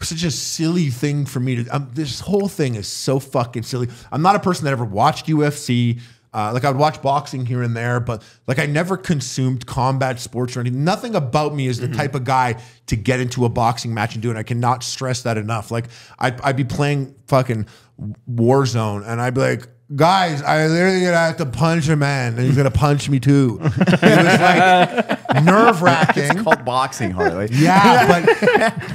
such a silly thing for me to, this whole thing is so fucking silly. I'm not a person that ever watched UFC. Like I would watch boxing here and there, but like I never consumed combat sports or anything. Nothing about me is the type of guy to get into a boxing match and do it. I cannot stress that enough. Like I'd be playing fucking Warzone and I'd be like, guys, I literally gonna have to punch a man and he's gonna punch me too. It was like nerve-wracking. It's called boxing, Harley. Yeah, but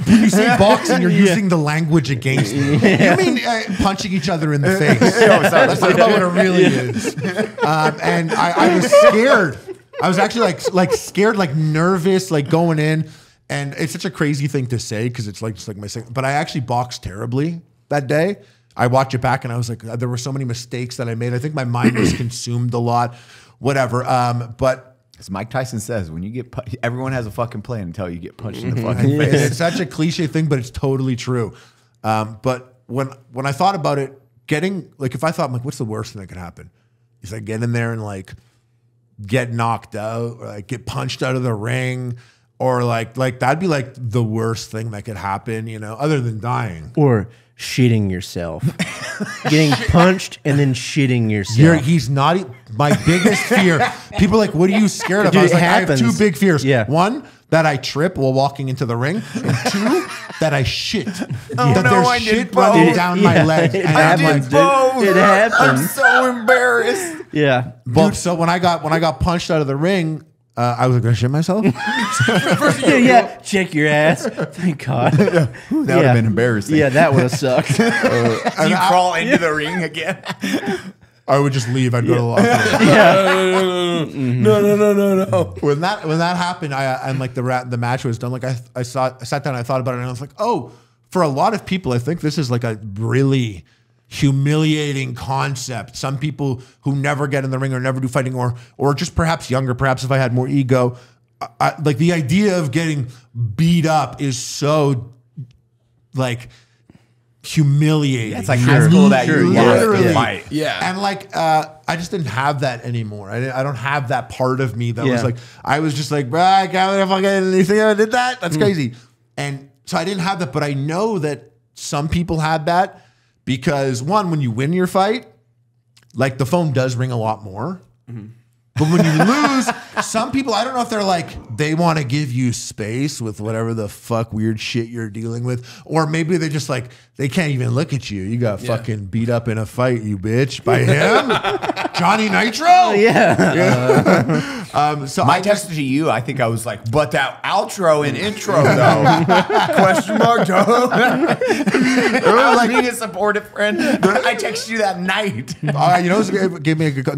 when you say boxing, you're using the language against me. You mean punching each other in the face. Let's talk about what it really is. And I was scared. I was actually like scared, like nervous, like going in. And it's such a crazy thing to say because it's like just like my second. But I actually boxed terribly that day. I watched it back and I was like, there were so many mistakes that I made. I think my mind was consumed a lot, whatever. But as Mike Tyson says, when you get everyone has a fucking plan until you get punched in the fucking face. It's such a cliche thing, but it's totally true. But when I thought about it, getting like if I thought like, what's the worst thing that could happen? Is like get in there and like get knocked out, or like get punched out of the ring, or like that'd be like the worst thing that could happen, you know, other than dying. Or shitting yourself. Getting punched and then shitting yourself. He's not my biggest fear. People are like, what are you scared of? Dude, I was like, happens. I have two big fears. Yeah. One, that I trip while walking into the ring. And two, that I shit. That no, I there's did shit running both. down my leg. It And I'm happens, like, dude. both. It I'm happens. so embarrassed. Yeah. but so when I got punched out of the ring, I was like, gonna shit myself. Yeah. Check your ass. Thank God. That would have been embarrassing. Yeah, that would have sucked. Do you crawl into the ring again? I would just leave. I'd go to the locker room. No. When that happened, and like the match was done. Like I sat down, and I thought about it, and I was like, oh, for a lot of people, I think this is like a really humiliating concept. Some people who never get in the ring or never do fighting, or just perhaps younger, perhaps if I had more ego, like the idea of getting beat up is so like humiliating. It's like high school that you literally fight. Yeah. And like I just didn't have that anymore. I don't have that part of me that was like, I was just like, I can't fucking anything. I did that. That's crazy. And so I didn't have that, but I know that some people had that because one, when you win your fight, like the phone does ring a lot more. But when you lose, some people, I don't know if they're like, they want to give you space with whatever the fuck weird shit you're dealing with. Or maybe they're just like, they can't even look at you. You got fucking beat up in a fight, you bitch, by him? Johnny Nitro? So My text to you, I think I was like, but that outro and intro though. Question mark, dog. I was being a supportive friend. I texted you that night. you know who gave me a good call?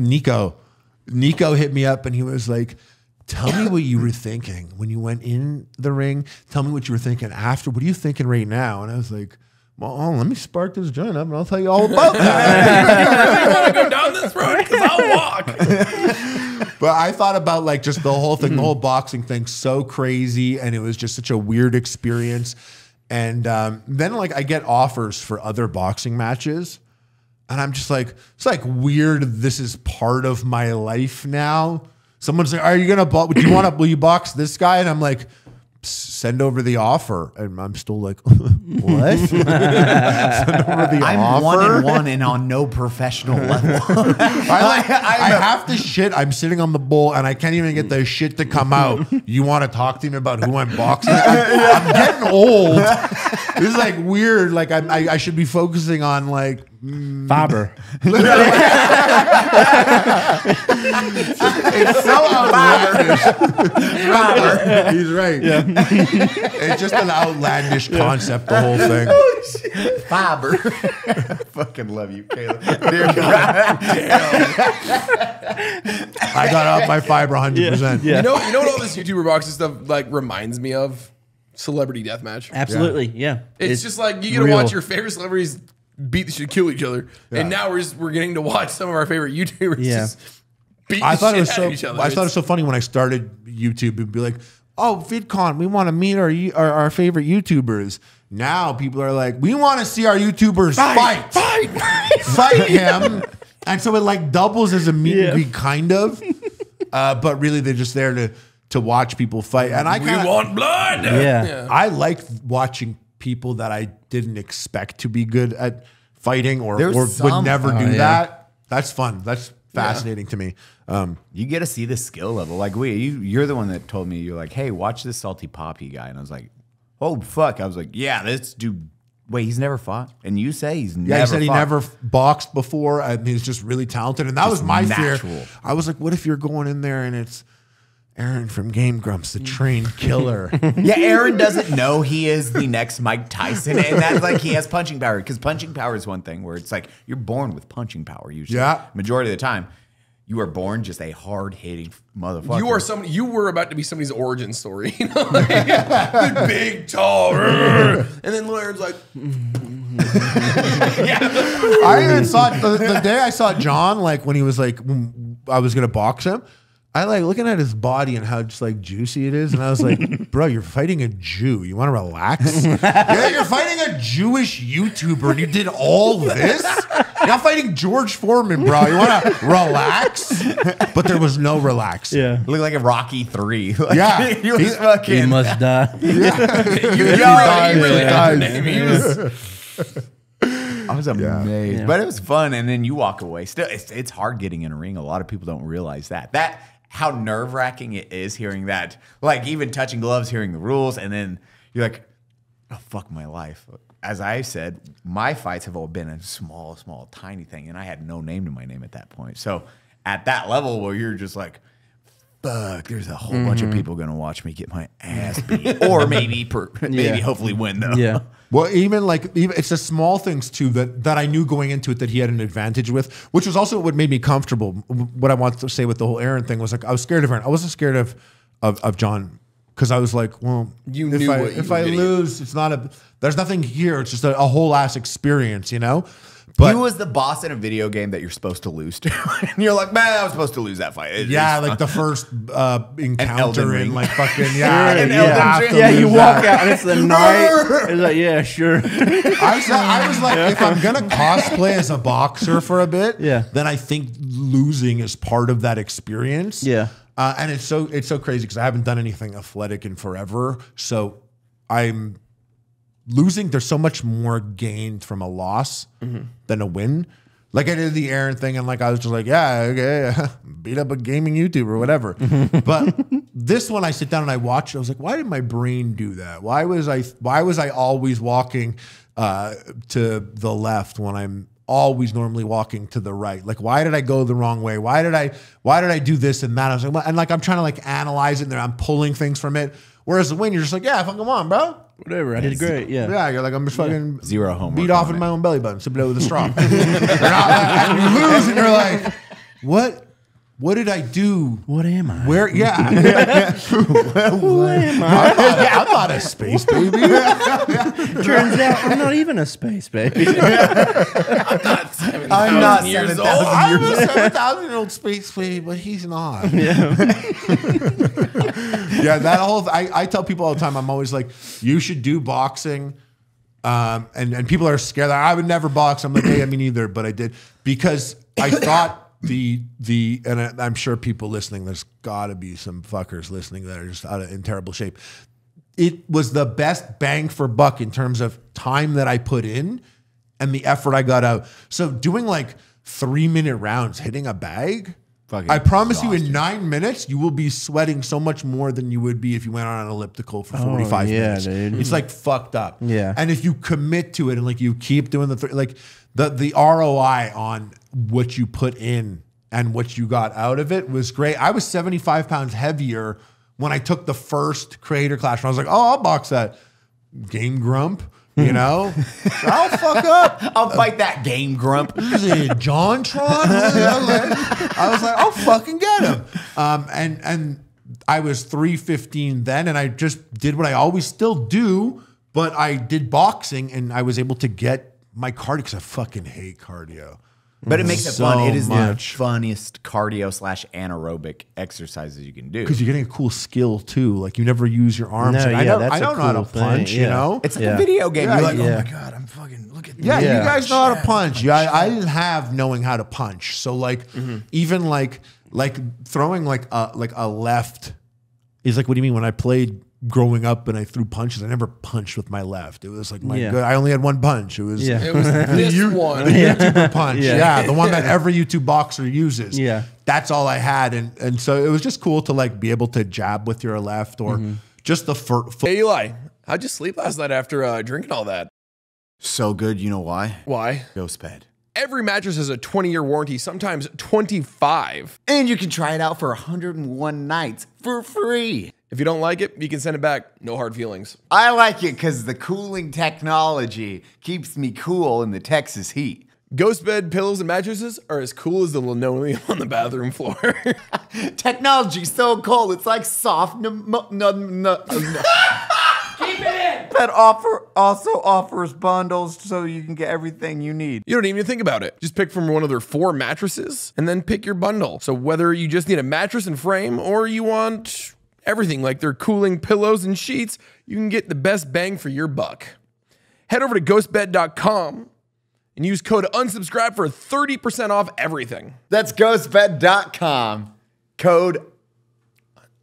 Nico hit me up and he was like, tell me what you were thinking when you went in the ring. Tell me what you were thinking after. What are you thinking right now? And I was like, well, let me spark this joint up and I'll tell you all about that. You really want to go down this road? Because I'll walk. But I thought about like just the whole thing, the whole boxing thing, so crazy. And it was just such a weird experience. And then like I get offers for other boxing matches. And I'm just like, it's like weird. This is part of my life now. Someone's like, are you going to, will you box this guy? And I'm like, send over the offer. And I'm still like, what? Send over the I'm offer? 1-1 and on no professional level. I have to shit. I'm sitting on the bowl and I can't even get the shit to come out. You want to talk to me about who I'm boxing? I'm getting old. This is like weird. Like I should be focusing on like Fiber. It's so outlandish. He's right. Yeah. It's just an outlandish concept, the whole thing. Fiber. Fucking love you, Caleb. I got out my fiber 100%. Yeah. You know what all this YouTuber boxing stuff like reminds me of? Celebrity deathmatch. Absolutely, yeah. It's just like you get to watch your favorite celebrities beat the shit, kill each other, and now we're getting to watch some of our favorite YouTubers just beat the shit out of each other. I thought it was so funny when I started YouTube. It'd be like, oh, VidCon, we want to meet our favorite YouTubers. Now people are like, we want to see our YouTubers fight him. And so it like doubles as a meet and greet kind of. But really they're just there to watch people fight. And We want blood. Yeah. I like watching people that I didn't expect to be good at fighting or would never do that. That's fun. That's fascinating to me. You get to see the skill level. Like you're the one that told me, you're like, hey, watch this Salty Poppy guy. And I was like, oh, fuck. I was like, yeah, this dude, wait, he's never fought? And you say he's never fought. Yeah, he said he never boxed before, and he's just really talented. And that was my fear. I was like, what if you're going in there and it's Aaron from Game Grumps, the trained killer? Yeah, Aaron doesn't know he is the next Mike Tyson, and that's like he has punching power, because punching power is one thing where it's like you're born with punching power usually. Yeah. Majority of the time. You are born just a hard-hitting motherfucker. You were about to be somebody's origin story. You know? Like, big, tall, and then Aaron's like, I even saw the day I saw John, like when he was like, I was gonna box him. I like looking at his body and how just like juicy it is, and I was like, bro, you're fighting a Jew. You want to relax? Yeah, you're fighting a Jewish YouTuber, and you did all this. You're not fighting George Foreman, bro. You want to relax? But there was no relax. Yeah, look like a Rocky 3. Like, yeah, he must die. I was amazed, but it was fun. And then you walk away. Still, it's hard getting in a ring. A lot of people don't realize that how nerve wracking it is hearing that. Like even touching gloves, hearing the rules, and then you're like, oh fuck my life. As I said, my fights have all been a small, tiny thing, and I had no name to my name at that point. So at that level where you're just like, fuck, there's a whole bunch of people gonna watch me get my ass beat, or maybe hopefully win though. Yeah. Well, even it's the small things too that I knew going into it that he had an advantage with, which was also what made me comfortable. What I wanted to say with the whole Aaron thing was like I was scared of Aaron. I wasn't scared of John because I was like, well, if I lose, it's not there's nothing here. It's just a whole ass experience, you know. But he was the boss in a video game that you're supposed to lose to. And you're like, man, I was supposed to lose that fight. Like the first encounter in like fucking, you walk out and it's the night. It's like, yeah, sure. I was like, if I'm going to cosplay as a boxer for a bit, then I think losing is part of that experience. Yeah. And it's so crazy because I haven't done anything athletic in forever. So I'm losing, there's so much more gained from a loss than a win. Like I did the Aaron thing and like I was just like, yeah, okay, beat up a gaming YouTuber or whatever. But this one I sit down and I watch it, I was like, why did my brain do that? Why was I always walking to the left when I'm always normally walking to the right? Like, why did I go the wrong way? Why did I do this and that? I was like, and like I'm trying to like analyze it and I'm pulling things from it. Whereas the win, you're just like, yeah, fucking come on, bro. Whatever, I did great. Yeah, you're like, I'm just fucking zero homework. Beat off in my own belly button, sip it out with a straw. And you lose, and you're like, what did I do? What am I? Where? Yeah. Who am I? I'm not a space baby. Turns out I'm not even a space baby. I'm not 7,000 years old. I'm a 7,000-year-old space baby, but he's not. Yeah. Yeah, that whole I tell people all the time, I'm always like, you should do boxing. And people are scared. Like, I would never box. I'm like, hey, I mean, neither, but I did because I thought and I'm sure people listening, there's got to be some fuckers listening that are just in terrible shape. It was the best bang for buck in terms of time that I put in and the effort I got out. So doing like 3-minute rounds, hitting a bag, I promise you in 9 minutes, you will be sweating so much more than you would be if you went on an elliptical for 45 minutes. Dude. It's like fucked up. Yeah. And if you commit to it and like you keep doing the ROI on what you put in and what you got out of it was great. I was 75 pounds heavier when I took the first creator class. And I was like, oh, I'll box that Game Grump. You know, I'll fuck up. I'll fight that Game Grump. Is it JonTron? I was like, I'll fucking get him. And I was 315 then, and I just did what I always still do, but I did boxing, and I was able to get my cardio because I fucking hate cardio. But it makes it So fun. It is much. the funniest cardio / anaerobic exercises you can do. Because you're getting a cool skill too. Like you never use your arms. No, Like, yeah, I that's a don't know how to cool thing. punch. You Yeah. know, It's like a video game. Yeah, You're like, yeah. oh my God, I'm fucking, look at this. Yeah, Yeah. you guys know how to punch. Yeah, I didn't have knowing how to punch. So like, even like throwing like a left is like, what do you mean? When I played growing up and I threw punches, I never punched with my left. It was like I only had one punch. It was Yeah. It was this one. the YouTuber punch. Yeah. Yeah, the one that every YouTube boxer uses. Yeah. That's all I had. And so it was just cool to like be able to jab with your left or just the foot. Hey, Eli, how'd you sleep last night after drinking all that? So good. You know why? Why? GhostBed. Every mattress has a 20-year warranty, sometimes 25. And you can try it out for 101 nights for free. If you don't like it, you can send it back. No hard feelings. I like it because the cooling technology keeps me cool in the Texas heat. GhostBed pillows and mattresses are as cool as the linoleum on the bathroom floor. Technology's so cold, it's like soft. That also offers bundles so you can get everything you need. You don't even think about it. Just pick from one of their 4 mattresses and then pick your bundle. So whether you just need a mattress and frame or you want everything like their cooling pillows and sheets, you can get the best bang for your buck. Head over to ghostbed.com and use code unsubscribe for 30% off everything. That's ghostbed.com. Code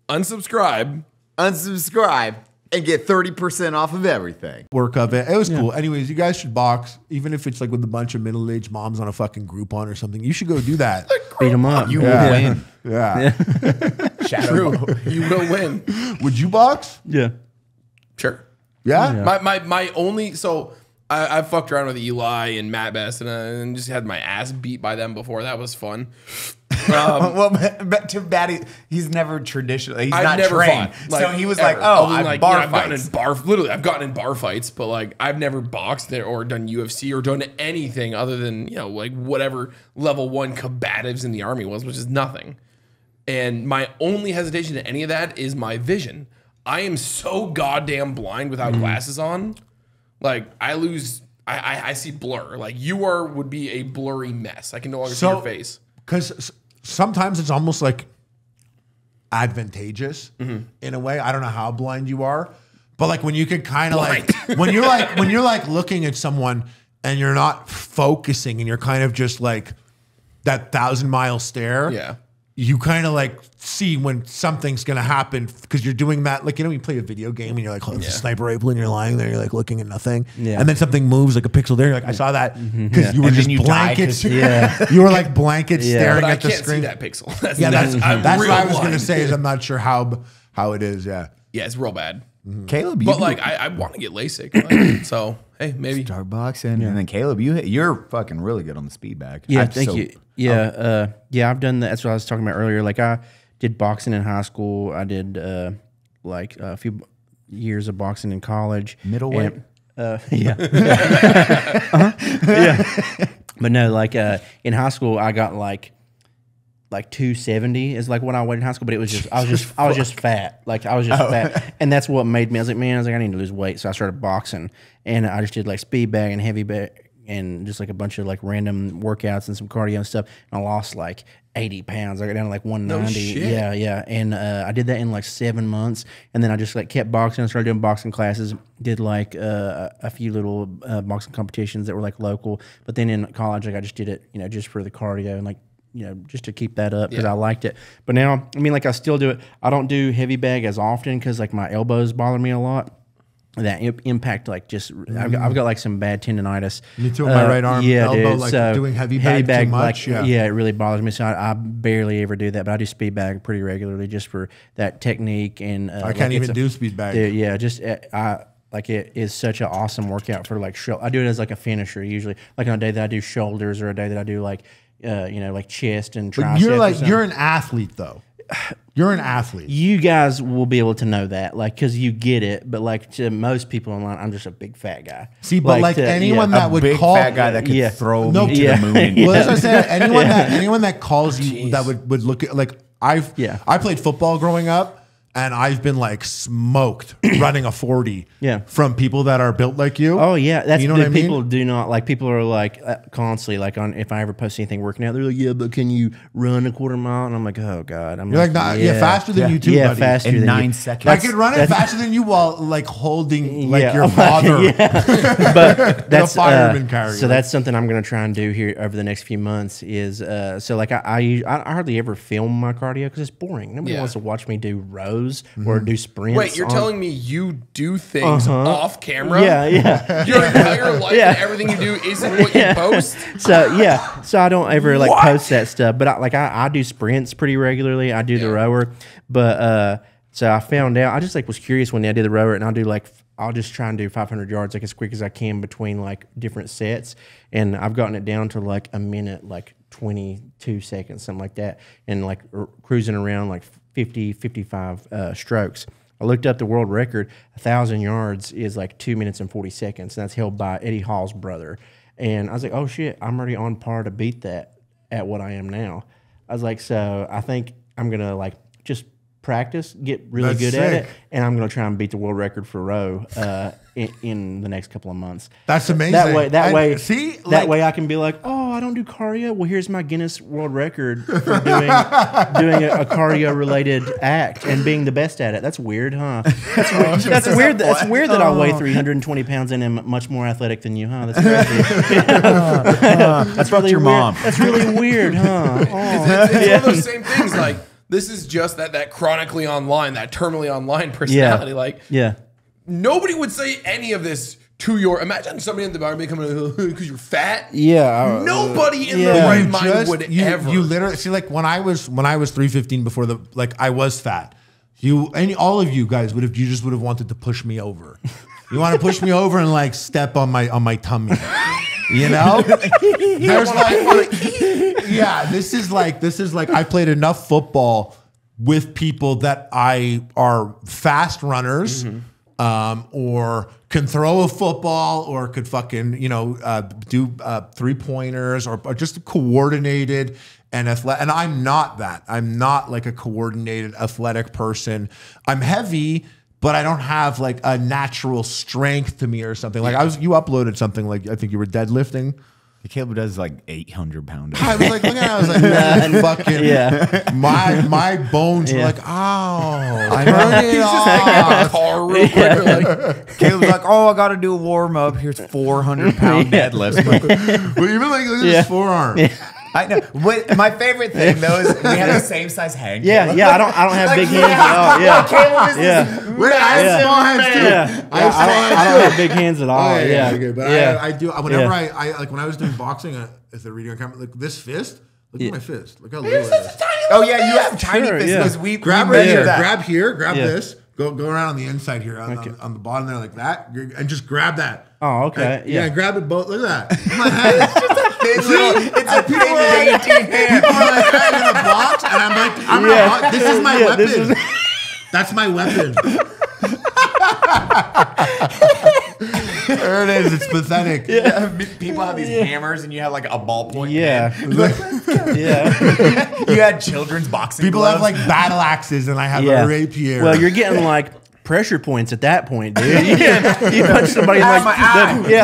Unsubscribe. unsubscribe and get 30% off of everything. Work of it. It was cool. Anyways, you guys should box, even if it's like with a bunch of middle-aged moms on a fucking Groupon or something. You should go do that. Beat them up. You will win. Yeah. True. You will win. Would you box? Yeah. Sure. Yeah. My only, so I fucked around with Eli and Matt Best and just had my ass beat by them before. That was fun. Well, but to Baddie, he's never traditional. He's I've not never trained. fought, So he was ever. like, oh, Other than, I like, bar I've gotten in fights. literally, I've gotten in bar fights, but like I've never boxed there or done UFC or done anything other than, like whatever level 1 combatives in the army was, which is nothing. And my only hesitation to any of that is my vision. I am so goddamn blind without glasses on. Like I lose, I see blur. Like would be a blurry mess. I can no longer see your face. Because sometimes it's almost like advantageous in a way. I don't know how blind you are, but like when you can kind of like when you're like looking at someone and you're not focusing and you're kind of just like that 1,000-mile stare. Yeah. You kind of like see when something's gonna happen because you're doing that. Like, when you play a video game and you're like, oh, it's a sniper rifle, and you're lying there, you're like looking at nothing, and then something moves like a pixel there. You're like, I saw that because you were And then just you die 'cause blankets. You were like blankets staring But I at the can't screen. see that pixel. That's, That's I'm what real I was gonna blind. say. Is I'm not sure how it is. Yeah. Yeah, it's real bad. Caleb, But like, I want to get LASIK. Like, so hey, maybe. start boxing. And then Caleb, you're fucking really good on the speed bag. Yeah, thank you. Yeah, I've done that. That's what I was talking about earlier. Like I did boxing in high school. I did like a few years of boxing in college. Middleweight? Yeah. Yeah. But no, like in high school, I got like 270 is like what I weighed in high school. But it was just I was just fat. Like I was just fat, and that's what made me. I was like, I need to lose weight. So I started boxing, and I just did like speed bag and heavy bag. And just like a bunch of like random workouts and some cardio and stuff. And I lost like 80 pounds. I got down to like 190. No shit. Yeah. And I did that in like 7 months. And then I just like kept boxing. I started doing boxing classes. Did like a few little boxing competitions that were like local. But then in college, like I just did it, just for the cardio and like, just to keep that up because I liked it. But now, I mean, like I still do it. I don't do heavy bag as often because like my elbows bother me a lot. That impact, like just, I've got like some bad tendonitis. Me too. My right arm, elbow, dude. like So doing heavy bag too much. Like, it really bothers me. So I barely ever do that, but I do speed bag pretty regularly just for that technique. And I can't even do speed bag. Dude, yeah, just like it is such an awesome workout for like I do it as like a finisher usually, like on a day that I do shoulders or a day that I do like like chest and triceps. But you're an athlete though. You're an athlete. You guys will be able to know that, like, because you get it. But like to most people online, I'm just a big fat guy. See, but like anyone that would big call fat guy that could throw me to the moon. Well, as I said, anyone that calls you that would look at like I played football growing up, And I've been like smoked running a 40 from people that are built like you. Oh yeah, that's you know what I mean? People do not like. People are like constantly like on. If I ever post anything working out, they're like, "Yeah, but can you run a quarter mile?" And I'm like, "Oh God, I'm You're like, nah, faster than you too, yeah, buddy. faster In than 9 you. seconds. I could run it faster than you while like holding like your Oh, father. yeah. But that's fireman carrier. So that's something I'm going to try and do here over the next few months. Is so like I hardly ever film my cardio because it's boring. Nobody wants to watch me do rows or do sprints. Wait, you're telling me you do things off camera? Yeah. Your entire life and everything you do isn't what you post? So I don't ever like post that stuff. But I do sprints pretty regularly. I do the rower. But so I found out, I just like was curious when I did the rower, and I'll just try and do 500 yards like as quick as I can between like different sets. And I've gotten it down to like a minute, like 22 seconds, something like that. And like cruising around like 50, 55 strokes. I looked up the world record. 1,000 yards is like 2 minutes and 40 seconds. And that's held by Eddie Hall's brother. And I was like, oh shit, I'm already on par to beat that at what I am now. I was like, so I think I'm going to like just practice, get really good at it, and I'm going to try and beat the world record for row in the next couple of months. That's amazing. That way I can be like, oh, I don't do cardio. Well, here's my Guinness World Record for doing a cardio related act and being the best at it. That's weird, huh? That's weird. That's weird that I weigh 320 pounds and am much more athletic than you, huh? That's crazy. That's really your mom. That's really weird, huh? It's one of those same things. Like this is just that chronically online, that terminally online personality. Like nobody would say any of this to your. Imagine somebody in the bar becoming because you're fat. Yeah, nobody in their right mind would ever. You literally see, like when I was 315 before the I was fat. All of you guys would have wanted to push me over. You want to push me over and like step on my tummy. You know, there's this is like I played enough football with people that are fast runners, or can throw a football, or could fucking do 3-pointers, or just coordinated and athletic. And I'm not that. I'm not like a coordinated athletic person. I'm heavy, but I don't have like a natural strength to me or something. Like you uploaded something like I think you were deadlifting. Caleb does like 800 pounds. I was like, looking at it, I was like, man, fucking, my bones were like, ow. I heard it He's just taking a car real quick. Like, Caleb's like, oh, I got to do a warm up. Here's 400-pound deadlifts. Well, even like, look at his forearm. I know. My favorite thing though is we have the same size hand. I don't have big hands at all. Yeah, Caleb is this I have small hands too. I don't have big hands at all. But I do. Whenever I like when I was doing boxing as a reading on camera, like this fist. Look at my fist. Look how little it is. Oh yeah, you have tiny fists because we measure that. Grab here. Grab this. Go around on the inside here on the bottom there like that, and just grab that. Oh, okay. Yeah, grab it both. Look at that. My hand. It's a thin dainty hand. People are like in a box, and I'm like, this is my weapon. That's my weapon. There it is. It's pathetic. Yeah. People have these hammers, and you have like a ballpoint. Yeah. You had children's boxing. People gloves. have like battle axes, and I have a rapier. Well, you're getting like pressure points at that point, dude. You punch somebody in like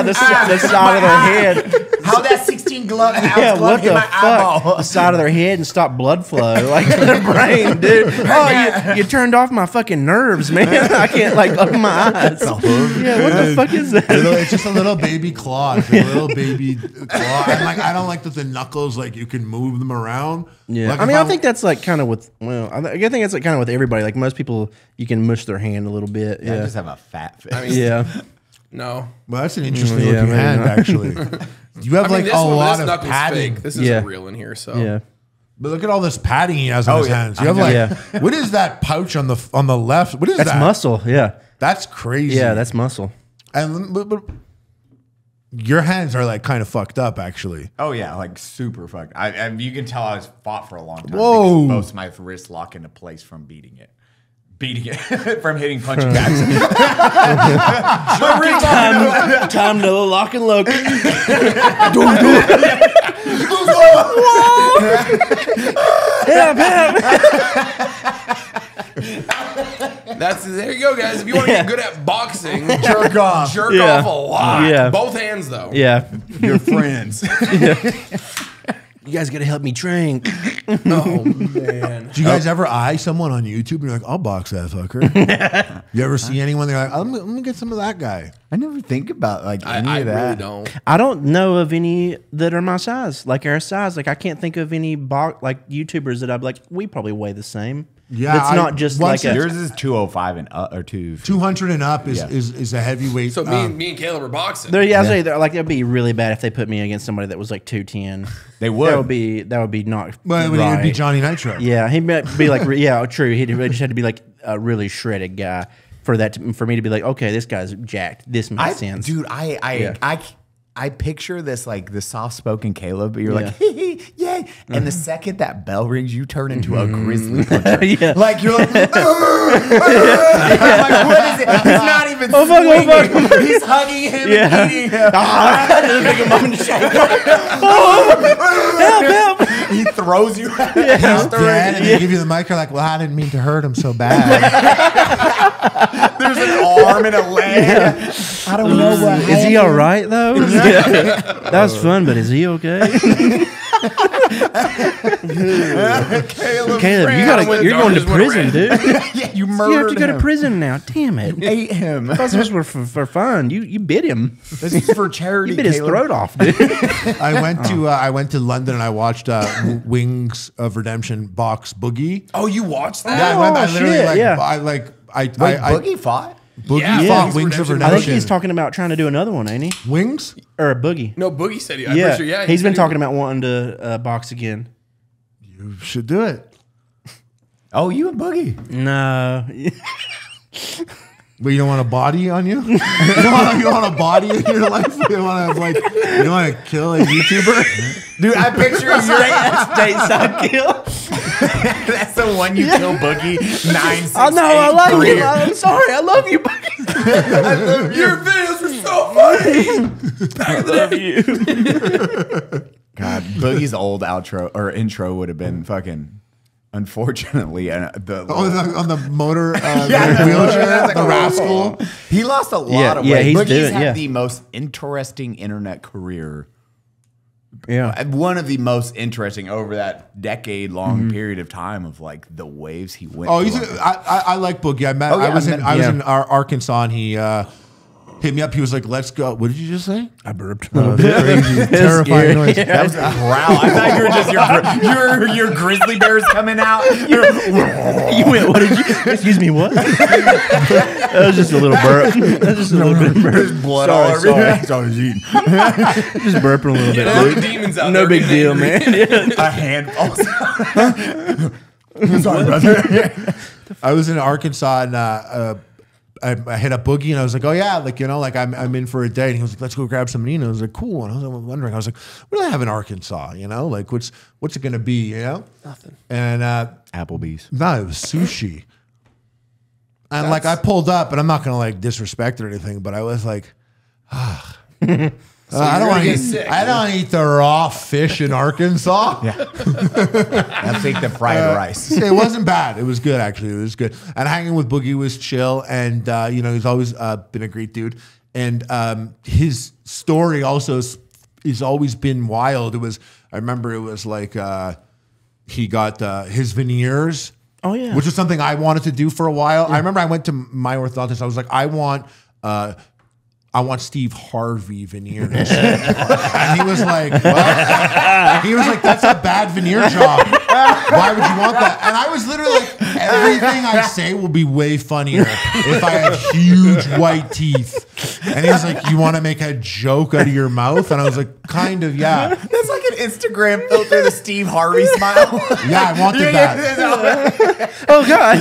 the side of their head. How that 16 glove what hit the my fuck? eyeball. The side of their head and stop blood flow like to the brain, dude. Oh, you turned off my fucking nerves, man. I can't like open my eyes. What the fuck is that? It's just a little baby claw. It's like a little baby claw. I don't like that the knuckles, like you can move them around. Yeah, like I think that's like kind of with. Well, I think that's like kind of with everybody. Like most people, you can mush their hand a little bit. I just have a fat fist. I mean, no. Well, that's an interesting looking hand, actually. You have like a lot of padding. Fake. This isn't real in here, so yeah. But look at all this padding he has on his hands. You have like, what is that pouch on the left? What is that? That's muscle. Yeah, that's crazy. Yeah, that's muscle. And but your hands are like kind of fucked up, actually. Oh yeah, like super fucked. You can tell I was fought for a long time. Whoa! Because most of my wrists lock into place from beating it from hitting punching bags. Time to lock and load. There you go, guys. If you want to get good at boxing, Jerk off. Jerk off a lot. Yeah. Both hands, though. Yeah. Your friends. You guys got to help me train. Oh, man. Do you guys ever eye someone on YouTube and you're like, I'll box that fucker? You ever see anyone? They're like, I'm gonna get some of that guy. I never think about like any I of that. really don't. I don't know of any that are my size, like our size. Like I can't think of any like YouTubers that I'm like, we probably weigh the same. Yeah, That's not just like a, Yours is 205 and up, or 200 and up is a heavyweight. So me and Caleb are boxing. yeah, I say that like it'd be really bad if they put me against somebody that was like 210. They would. That would be not. But right. it would be Johnny Nitro. Yeah, he might be like yeah, true. He just had to be like a really shredded guy for that for me to be like, okay, this guy's jacked. This makes sense, Dude, I picture this like the soft-spoken Caleb, but you're like, hey, yay. And the second that bell rings, you turn into a grizzly puncher. Yeah. Like, you're like, I'm like, what is it? He's not even swinging. He's hugging him and eating him. help! He throws you out. He's dead, and they give you the mic. You're like, well, I didn't mean to hurt him so bad. There's an arm and a leg. I don't know what Is he all right though? That was fun, but is he okay? Caleb, you're going to prison, dude. yeah, you You have murdered to go to him. prison now. Damn it! Ate him. I thought this was for fun. You bit him. This is for charity. You bit his Caleb. throat off, dude. I went to London and I watched Wings of Redemption box Boogie. Oh, you watched that? Yeah, I went. I literally shit, like. yeah. I Boogie fought? Boogie Yeah, fought Wings Wings of Redemption. Redemption. I think he's talking about trying to do another one, ain't he? Wings. Or a Boogie. No, Boogie said he. I'm Yeah, pretty sure, yeah. he's said been he- talking about wanting to box again. You should do it. Oh, you and Boogie. No. But you don't want a body on you? You don't want a body in your life? You don't want to like you don't want to kill a YouTuber? Dude, I picture you. Stateside kill. That's the one you kill Boogie 968. Oh no, I love you. I'm sorry, I love you, Boogie. Your videos are so funny. I love you. God, Boogie's old outro or intro would have been fucking. Unfortunately, on the motor the wheelchair, the rascal. He lost a lot of yeah, weight. he's Boogie's doing- had the most interesting internet career. Yeah. One of the most interesting over that decade-long period of time of like the waves he went. Oh, through. I like Boogie. I was in Arkansas and he hit me up. He was like, "Let's go." What did you just say? I burped. Crazy, terrifying noise. That was a growl. I thought you were just your grizzly bears coming out. You went, what did you? Excuse me, what? That was just a little burp. That was just a little bit of burp. There's blood all over. Just burping a little bit. All the demons out No there big getting deal, angry. man. A handful. Sorry, brother. I was in Arkansas and I hit up Boogie and I was like, "Oh yeah, like you know, like I'm in for a day." And he was like, "Let's go grab some Nina." I was like, "Cool." And I was wondering, I was like, "What do I have in Arkansas? You know, like what's it gonna be? You know, Nothing. And Applebee's. no, it was sushi. And like I pulled up, and I'm not gonna like disrespect or anything, but I was like, I don't want to get eat. sick, I don't eat the raw fish in Arkansas. Yeah. I'll take the fried rice. It wasn't bad. It was good actually. It was good. And hanging with Boogie was chill, and you know he's always been a great dude. And his story also has always been wild. I remember it was like he got his veneers. Oh yeah. Which was something I wanted to do for a while. I remember I went to my orthodontist. I was like, I want Steve Harvey veneers. And he was like, what? He was like, that's a bad veneer job. Why would you want that? And I was literally like, everything I say will be way funnier if I had huge white teeth. And he was like, you want to make a joke out of your mouth? And I was like, kind of, yeah. That's like an Instagram filter, the Steve Harvey smile. Yeah, I wanted that. Oh god.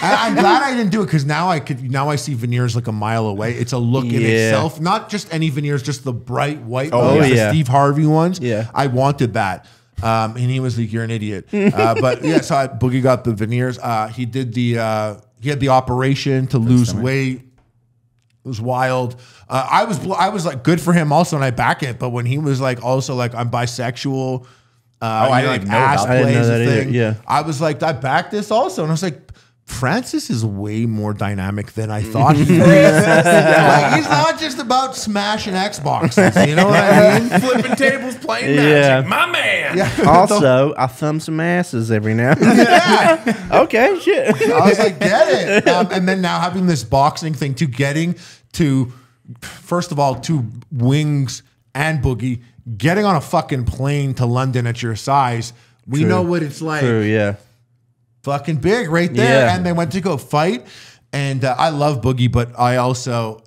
I'm glad I didn't do it because now I see veneers like a mile away. It's a look in itself, not just any veneers, just the bright white ones, the Steve Harvey ones. Yeah. I wanted that. And he was like, "You're an idiot." But yeah, so Boogie got the veneers. He did he had the operation to lose weight. It was wild. I was like, good for him also, and I back it. But when he was like, also like, I'm bisexual. I didn't like know ass about that. I didn't know plays that a either, thing. yeah. I was like, I backed this also, and I was like, Francis is way more dynamic than I thought he was. Like, he's not just about smashing Xboxes, you know what I mean? Flipping tables, playing Yeah. Magic. My man. Also, I thumb some asses every now and then. Yeah. Okay, shit. I was like, get it. And then now having this boxing thing to getting to, first of all, to Wings and Boogie, getting on a fucking plane to London at your size, we know what it's like. True, yeah. Fucking big right there. Yeah. And they went to go fight. And I love Boogie, but I also,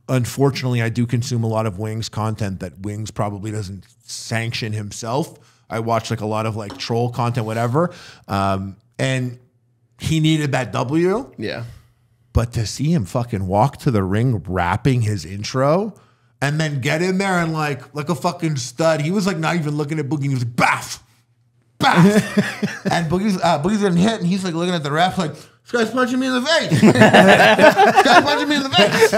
unfortunately, I do consume a lot of Wings content that Wings probably doesn't sanction himself. I watch like a lot of like troll content, whatever. And he needed that W. Yeah. But to see him fucking walk to the ring rapping his intro and then get in there and like a fucking stud, he was like not even looking at Boogie. He was like, baff. And Boogie's getting hit, and he's like looking at the ref like, this guy's punching me in the face. This guy's punching me in the face.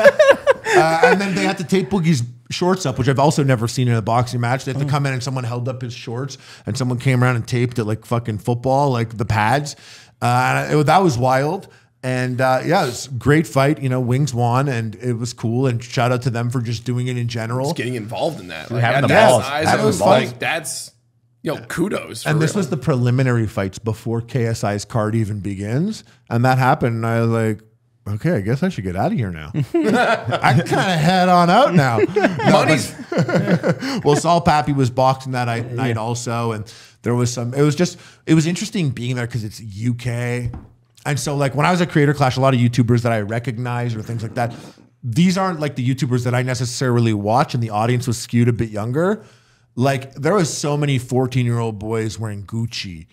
And then they had to tape Boogie's shorts up, which I've also never seen in a boxing match. They had to come in and someone held up his shorts, and someone came around and taped it like fucking football, like the pads. That was wild. And yeah, it was a great fight. You know, Wings won, and it was cool. And shout out to them for just doing it in general. Just getting involved in that. Like, having at the that balls. size, Having it was the balls. like, that's, kudos. And this was the preliminary fights before KSI's card even begins. And that happened. And I was like, okay, I guess I should get out of here now. I can kind of head on out now. Money's. Well, Saul Pappy was boxing that night also. And there was it was interesting being there because it's UK. And so like when I was at Creator Clash, a lot of YouTubers that I recognize or things like that, these aren't like the YouTubers that I necessarily watch, and the audience was skewed a bit younger. Like there was so many 14-year-old boys wearing Gucci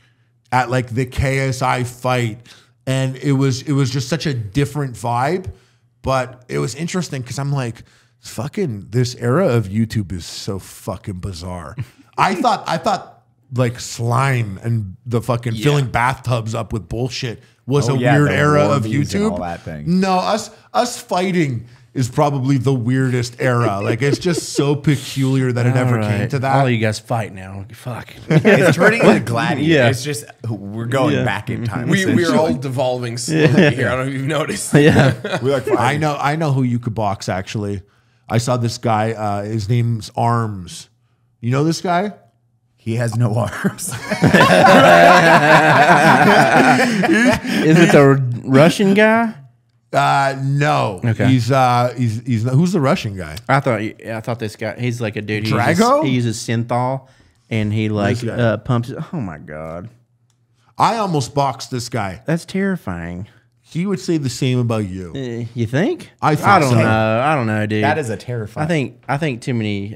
at like the KSI fight. And it was just such a different vibe. But it was interesting because I'm like, fucking this era of YouTube is so fucking bizarre. I thought like slime and the fucking filling bathtubs up with bullshit was a weird the era of warmies and YouTube. all that thing. No, us fighting is probably the weirdest era. Like it's just so peculiar that it ever came to that. All you guys fight now. Fuck. It's turning into Gladiator. Yeah. It's just we're going back in time. We are all devolving slowly here. I don't know if you've noticed. Yeah. We're like, I know who you could box actually. I saw this guy. His name's Arms. You know this guy? he has no arms. Is it the Russian guy? No. Okay. He's who's the Russian guy? I thought this guy. He's like a dude. Drago? He uses synthol, and he like This guy. pumps. Oh my god, I almost boxed this guy. that's terrifying. He would say the same about you. You think? I think I don't so. know. I don't know, dude. That is a terrifying. I think too many.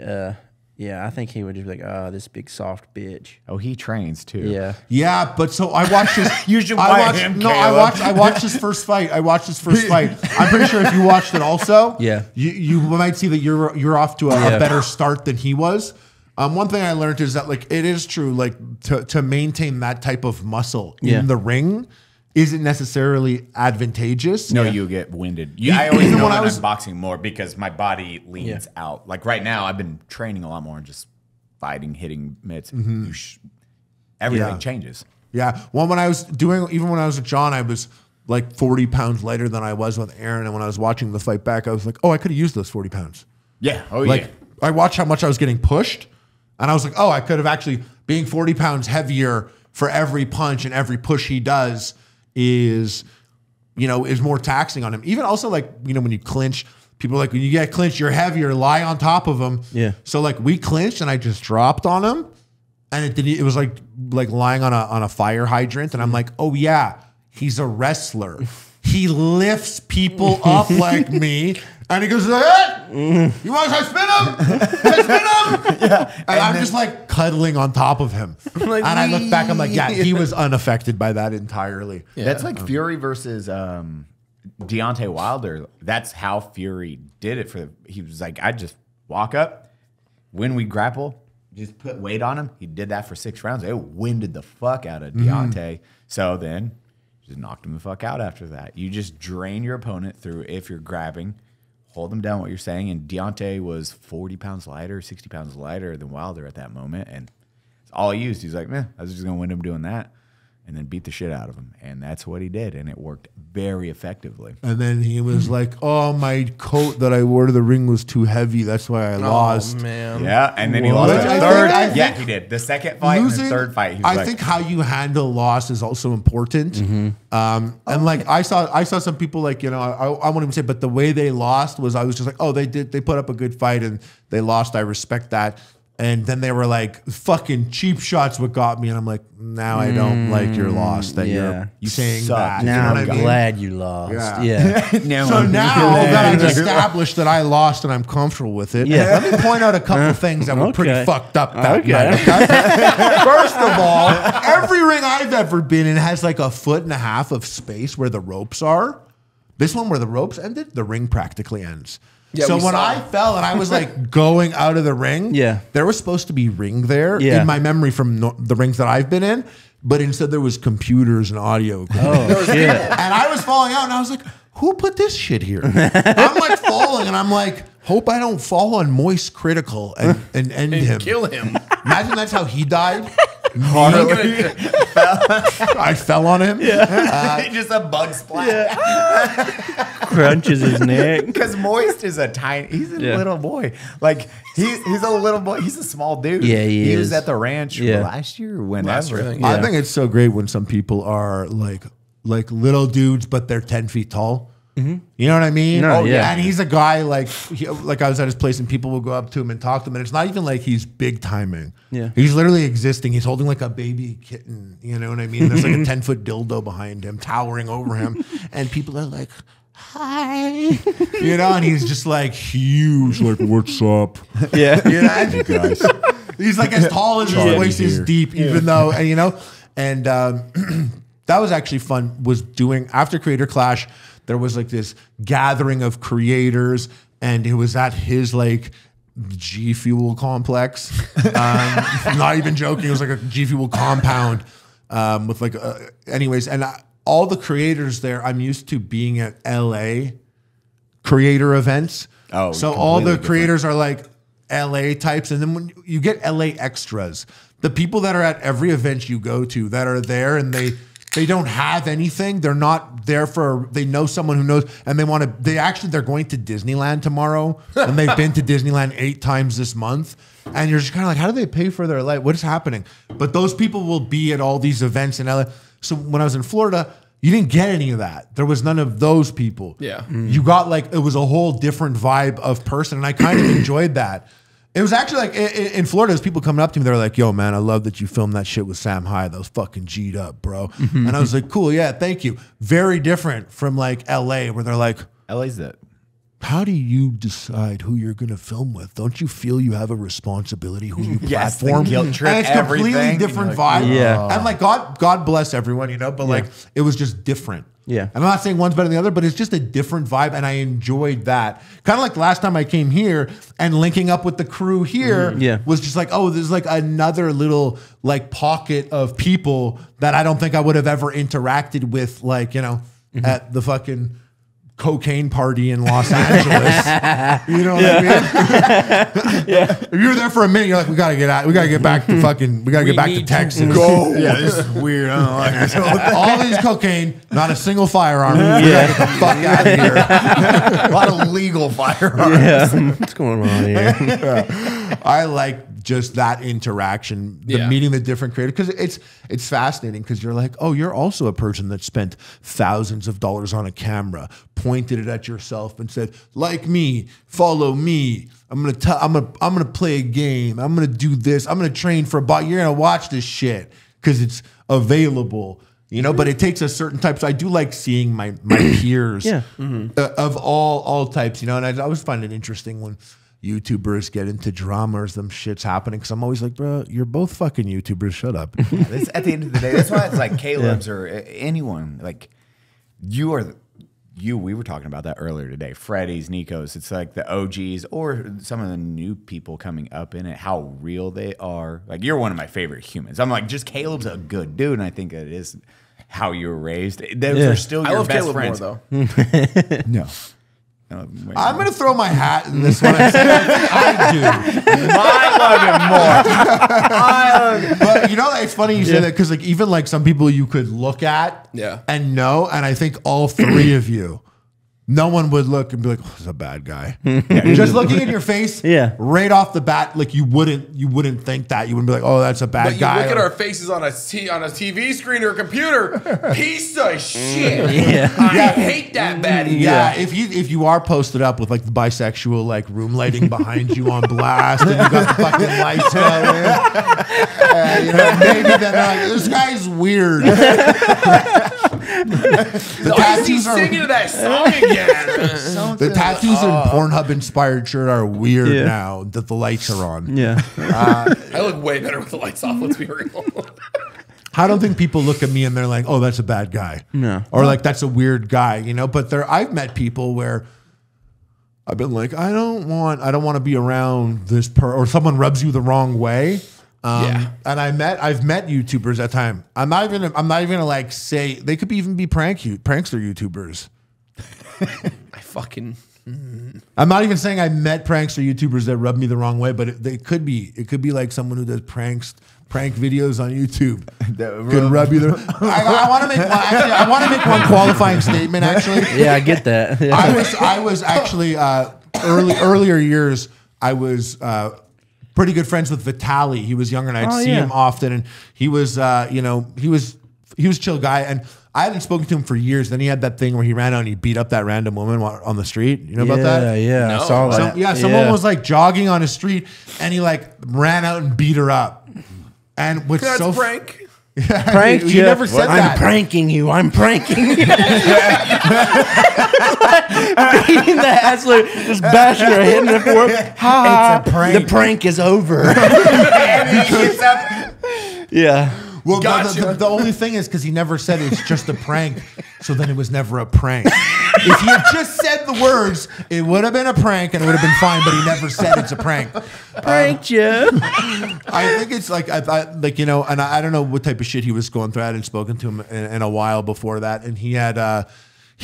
Yeah, I think he would just be like, oh, this big soft bitch. Oh, he trains too. Yeah. Yeah, but so I watched his. You should watch him, Caleb. I watched his first fight. I'm pretty sure if you watched it also, Yeah. you might see that you're off to a better start than he was. One thing I learned is that like it is true, like to maintain that type of muscle in the ring isn't necessarily advantageous. No, you get winded. I always Even know when when I was- I'm boxing more because my body leans out. Like right now, I've been training a lot more and just fighting, hitting mitts. Everything changes. Yeah. Well, when I was with John, I was like 40 pounds lighter than I was with Aaron. And when I was watching the fight back, I was like, oh, I could have used those 40 pounds. Yeah. Oh, Like yeah. I watched how much I was getting pushed, and I was like, oh, I could have actually being 40 pounds heavier for every punch and every push he does is more taxing on him. Even also like, when you clinch, people are like, when you get clinched, you're heavier, lie on top of him. Yeah. So like we clinched and I just dropped on him, and it was like lying on a fire hydrant. And I'm like, oh yeah, he's a wrestler. He lifts people up like me. And he goes, hey, you want to spin him? Spin him? Yeah. And I'm just like cuddling on top of him. Like, and I look back, I'm like, yeah, he was unaffected by that entirely. Yeah. That's like Fury versus Deontay Wilder. That's how Fury did it. He was like, I just walk up, when we grapple, just put weight on him. He did that for 6 rounds. It winded the fuck out of Deontay. So then just knocked him the fuck out after that. You just drain your opponent through if you're grabbing. Hold them down, what you're saying. And Deontay was 40 pounds lighter, 60 pounds lighter than Wilder at that moment. And it's all he used. He's like, man, I was just going to win him doing that. and then beat the shit out of him. And that's what he did, and it worked very effectively. And then he was like, "Oh, my coat that I wore to the ring was too heavy. That's why I lost." Oh, man. Yeah, and then he lost the third. Yeah, he did. The second fight and the third fight. He was I think how you handle loss is also important. And like I saw some people like, you know, I won't even say, but the way they lost was, I was just like, oh, they put up a good fight and they lost. I respect that. And then they were like, fucking cheap shots what got me. And I'm like, now I don't like your loss that you're saying suck. that. Now you know I'm what I mean? glad you lost. Yeah. Yeah. So now that I've established that I lost and I'm comfortable with it, let me point out a couple things that were pretty fucked up that night. Okay? First of all, every ring I've ever been in has like 1.5 feet of space where the ropes are. This one where the ropes ended, the ring practically ends. Yeah, so when I fell and I was like going out of the ring, there was supposed to be ring there in my memory from the rings that I've been in, but instead there was computers and audio. Oh, shit. And I was falling out and I was like, who put this shit here? I'm like falling and I'm like, hope I don't fall on Moist Critical and end him. Kill him. Imagine that's how he died. Harley. I fell on him. Just a bug splat. Crunches his neck. Because Moist is he's a little boy. Like he's a little boy. He's a small dude. Yeah, he was is. at the ranch last year or whenever. I think it's so great when some people are like little dudes, but they're 10 feet tall. You know what I mean? No, yeah. And he's a guy like I was at his place and people will go up to him and talk to him, and it's not even like he's big timing. Yeah, he's literally existing. He's holding like a baby kitten. You know what I mean? There's like a 10-foot dildo behind him, towering over him, and people are like, "Hi," you know, and he's just like huge, like, "What's up?" Yeah, you know, you guys. He's like as tall as his voice is deep, even though, and you know, and that was actually fun. Was doing after Creator Clash. There was like this gathering of creators, and it was at his like G Fuel complex. Not even joking. It was like a G Fuel compound with like, anyways. And all the creators there, I'm used to being at LA creator events. Oh, so all the creators are like LA types. And then when you get LA extras, the people that are at every event you go to that are there and they don't have anything. They're not there they know someone who knows, and they want to, they're going to Disneyland tomorrow, and they've been to Disneyland 8 times this month. And you're just kind of like, how do they pay for their life? What is happening? But those people will be at all these events in LA. So when I was in Florida, you didn't get any of that. There was none of those people. Yeah. You got like, it was a whole different vibe of person, and I kind of enjoyed that. It was actually like in Florida, there's people coming up to me. They're like, "Yo, man, I love that you filmed that shit with Sam Hyde. That was fucking G'd up, bro." And I was like, "Cool, yeah, thank you." Very different from like LA, where they're like, "LA's that." How do you decide who you're gonna film with? Don't you feel you have a responsibility who you platform? The guilt trip, and it's completely different vibe. Yeah. And like God bless everyone, you know, but like it was just different. Yeah. I'm not saying one's better than the other, but it's just a different vibe, and I enjoyed that. Kind of like the last time I came here and linking up with the crew here was just like, oh, there's like another little like pocket of people that I don't think I would have ever interacted with, like, you know, at the fucking cocaine party in Los Angeles. You know what I mean? If you're there for a minute, you're like, we gotta get out. We gotta get back to fucking. We gotta get back to Texas. Go. Yeah, this is weird. I don't like it. All these cocaine, not a single firearm. We gotta get the fuck out of here. A lot of legal firearms. Yeah. What's going on here? I like just that interaction, meeting the different creators, because it's fascinating, because you're like, oh, you're also a person that spent thousands of dollars on a camera, pointed it at yourself and said, like me, follow me. I'm gonna play a game. I'm gonna do this. I'm gonna train for a bot. You're gonna watch this shit because it's available. You know, but it takes a certain type. So I do like seeing my peers of all types. You know, and I always find it interesting when YouTubers get into drama or some shit's happening, because I'm always like, bro, you're both fucking YouTubers. Shut up. At the end of the day, that's why it's like Caleb's or anyone. Like we were talking about that earlier today. Freddy's, Nico's. It's like the OGs or some of the new people coming up in it, how real they are. Like, you're one of my favorite humans. I'm like, just Caleb's a good dude, and I think it is how you were raised. Those are still your best friends. More, though. No. I'm going to throw my hat in this one. I do. I love it more. But you know, it's funny you say that because like even like some people you could look at and know, and I think all three of you, no one would look and be like, "Oh, this is a bad guy." Just looking in your face, right off the bat, like you wouldn't think that. You wouldn't be like, "Oh, that's a bad guy." Look at our faces on a TV screen or a computer. Piece of shit. I hate that Baddie. Yeah, if you are posted up with like the bisexual like room lighting behind you on blast, and you got the fucking lights going, you know, maybe then they're like, this guy's weird. The tattoos are singing that song again. The tattoos and Pornhub inspired shirt are weird now that the lights are on. I look way better with the lights off. Let's be real. I don't think people look at me and they're like, "Oh, that's a bad guy," or like that's a weird guy, you know. But I've met people where I've been like, I don't want to be around this or someone rubs you the wrong way. And I've met YouTubers at time. I'm not even gonna like say they could even be prankster YouTubers. I'm not even saying I met prankster YouTubers that rubbed me the wrong way, but it could be like someone who does prank videos on YouTube could rub you the. I want to make one qualifying statement. Actually, yeah, I get that. Yeah. I was actually earlier years. I was pretty good friends with Vitaly. He was younger, and I'd see him often, and he was he was a chill guy, and I hadn't spoken to him for years. Then he had that thing where he ran out and he beat up that random woman on the street. You know about that? Yeah, no. I saw that. Someone was like jogging on a street and he like ran out and beat her up. And what's That's so prank. Pranked you. Never said that. I'm pranking you. I'm pranking you. Beating the absolute, just bashing her head in the floor. It's a prank. The prank is over. Yeah. Well, the only thing is because he never said it's just a prank, so then it was never a prank. If he had just said the words, it would have been a prank and it would have been fine, but he never said it's a prank. Pranked you. I think it's like, like you know, and I don't know what type of shit he was going through. I hadn't spoken to him in a while before that, and he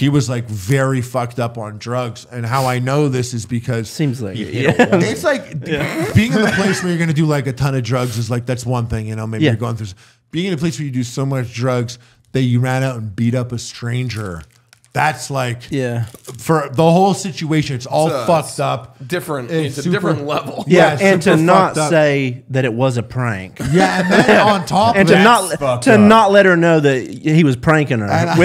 was like very fucked up on drugs. And how I know this is because seems like it's like being in the place where you're going to do like a ton of drugs is like, that's one thing, you know, maybe you're going through being in a place where you do so much drugs that you ran out and beat up a stranger. That's like, for the whole situation, it's all fucked up. It's a different level. Yeah, and to not say that it was a prank. Yeah, and then on top and of to not let her know that he was pranking her. I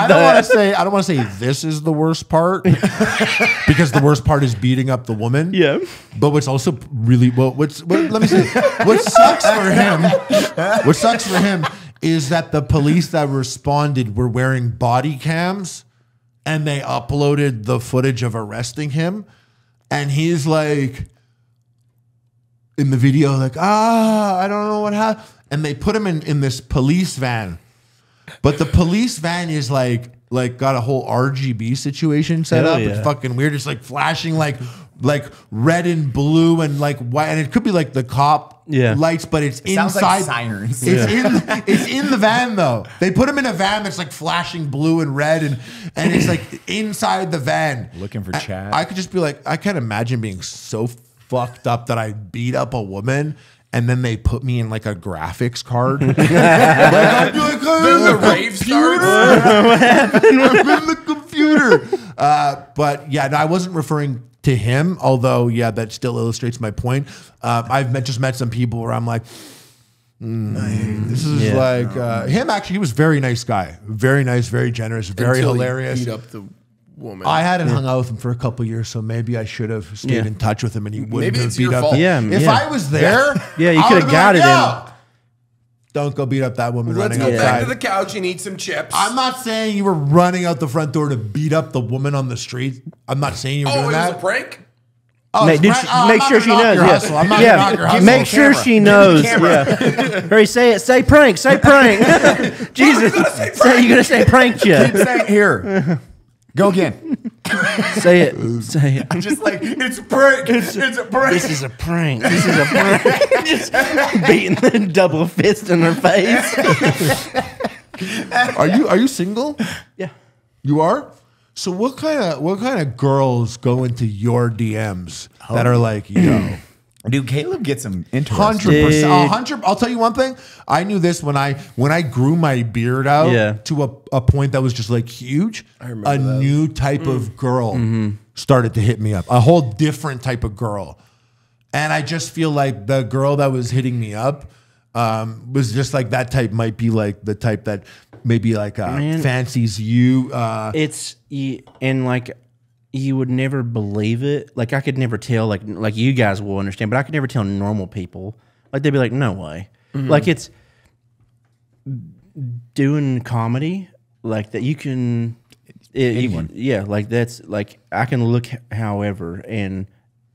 don't want to say this is the worst part because the worst part is beating up the woman. Yeah, but what's also really let me say what sucks for him is that the police that responded were wearing body cams and they uploaded the footage of arresting him. And he's like, in the video, like, I don't know what happened. And they put him in this police van. But the police van is like got a whole RGB situation set up. It's fucking weird. It's like flashing like red and blue and like white, and it could be like the cop lights, but it's inside. Sounds like sirens. It's in the van though. They put him in a van that's like flashing blue and red, and it's like inside the van. Looking for Chad. I could just be like, I can't imagine being so fucked up that I beat up a woman. And then they put me in like a graphics card. Like, I'd be like, then the rave starts. I'm in the computer. But yeah, no, I wasn't referring to him, although that still illustrates my point. I've just met some people where I'm like, this is like him. Actually, he was a very nice guy, very nice, very generous, very hilarious. He beat up the woman. I hadn't hung out with him for a couple of years, so maybe I should have stayed in touch with him, and he wouldn't have beat up. If I was there, you could have got it in. Don't go beat up that woman. Let's go back to the couch and eat some chips. I'm not saying you were running out the front door to beat up the woman on the street. I'm not saying you were doing that. Oh, it was a prank? Make sure she knows. I'm not gonna knock your hustle. Make sure she knows. Hurry, say it. Say prank. Say prank. Jesus. You're going to say prank you. Keep saying here. Go again. Say it. Say it. I'm just like, it's a prank. It's a prank. This is a prank. This is a prank. Just beating the double fist in her face. Are you single? Yeah. You are? So what kind of girls go into your DMs that are like, yo? Dude, Caleb gets some interesting. 100%. I'll tell you one thing. I knew this when I grew my beard out to a point that was just like huge. A new type of girl started to hit me up. A whole different type of girl. And I just feel like the girl that was hitting me up was just like that type might be like the type that maybe like fancies you. And like you would never believe it. Like I could never tell. Like you guys will understand, but I could never tell normal people. Like they'd be like, no way. Like it's doing comedy like that. You can. Like that's like I can look however and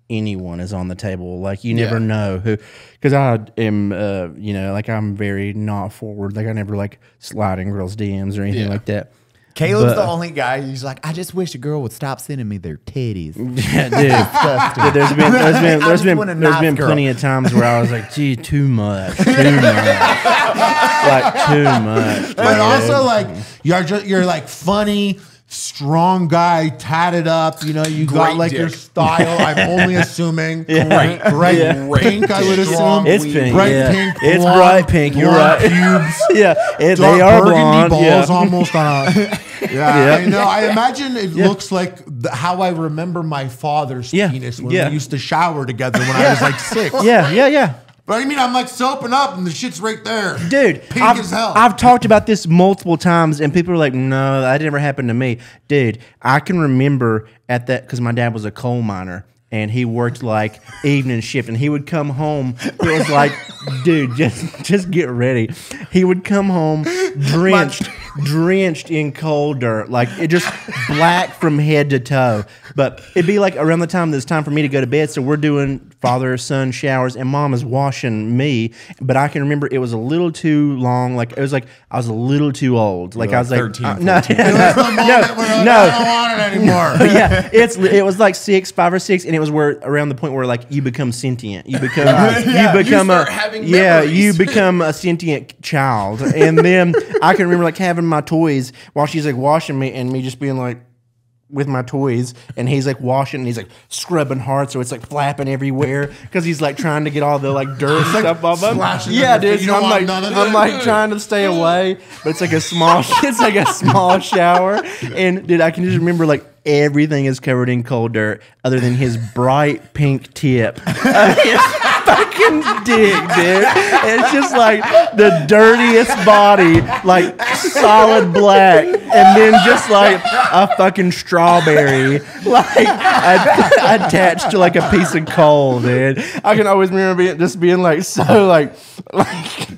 anyone is on the table. Like you never know who, because I am, like I'm very not forward. Like I never like slide in girls' DMs or anything like that. Caleb's the only guy who's like, I just wish a girl would stop sending me their titties. Yeah, dude. There's been plenty of times where I was like, gee, too much. Like too much. But also like you're like funny, strong guy, tatted up. You know, you got like your style. I'm only assuming bright pink. I would assume it's pink. Bright pink. It's bright pink. You're right. Pubes. They are burgundy blonde. balls almost on a. I know. I imagine it looks like how I remember my father's penis when we used to shower together when I was like 6. Yeah. But I mean, I'm like soaping up and the shit's right there. Dude, pink as hell. I've talked about this multiple times and people are like, no, that never happened to me. Dude, I can remember at that, because my dad was a coal miner and he worked like evening shift and he would come home. It was like, dude, just get ready. He would come home drenched in coal dirt, like it just black from head to toe. But it'd be like around the time it's time for me to go to bed, so we're doing father-son showers, and mom is washing me. But I can remember it was a little too long. Like it was like I was a little too old. Like I was 13, like, no, I don't want it anymore. Yeah, it was like 5 or 6, and it was around the point where like you become sentient. You become you become a sentient child. And then I can remember like having my toys while she's like washing me, and me just being like with my toys, and he's like washing and he's like scrubbing hard, so it's like flapping everywhere because he's like trying to get all the like dirt and stuff off of them. Yeah, dude. So I'm like trying to stay away, but it's like a small shower, and dude, I can just remember like everything is covered in coal dirt other than his bright pink tip. His fucking dick, dude. And it's just like the dirtiest body, like solid black, and then just like a fucking strawberry, like attached to like a piece of coal, dude. I can always remember being like so like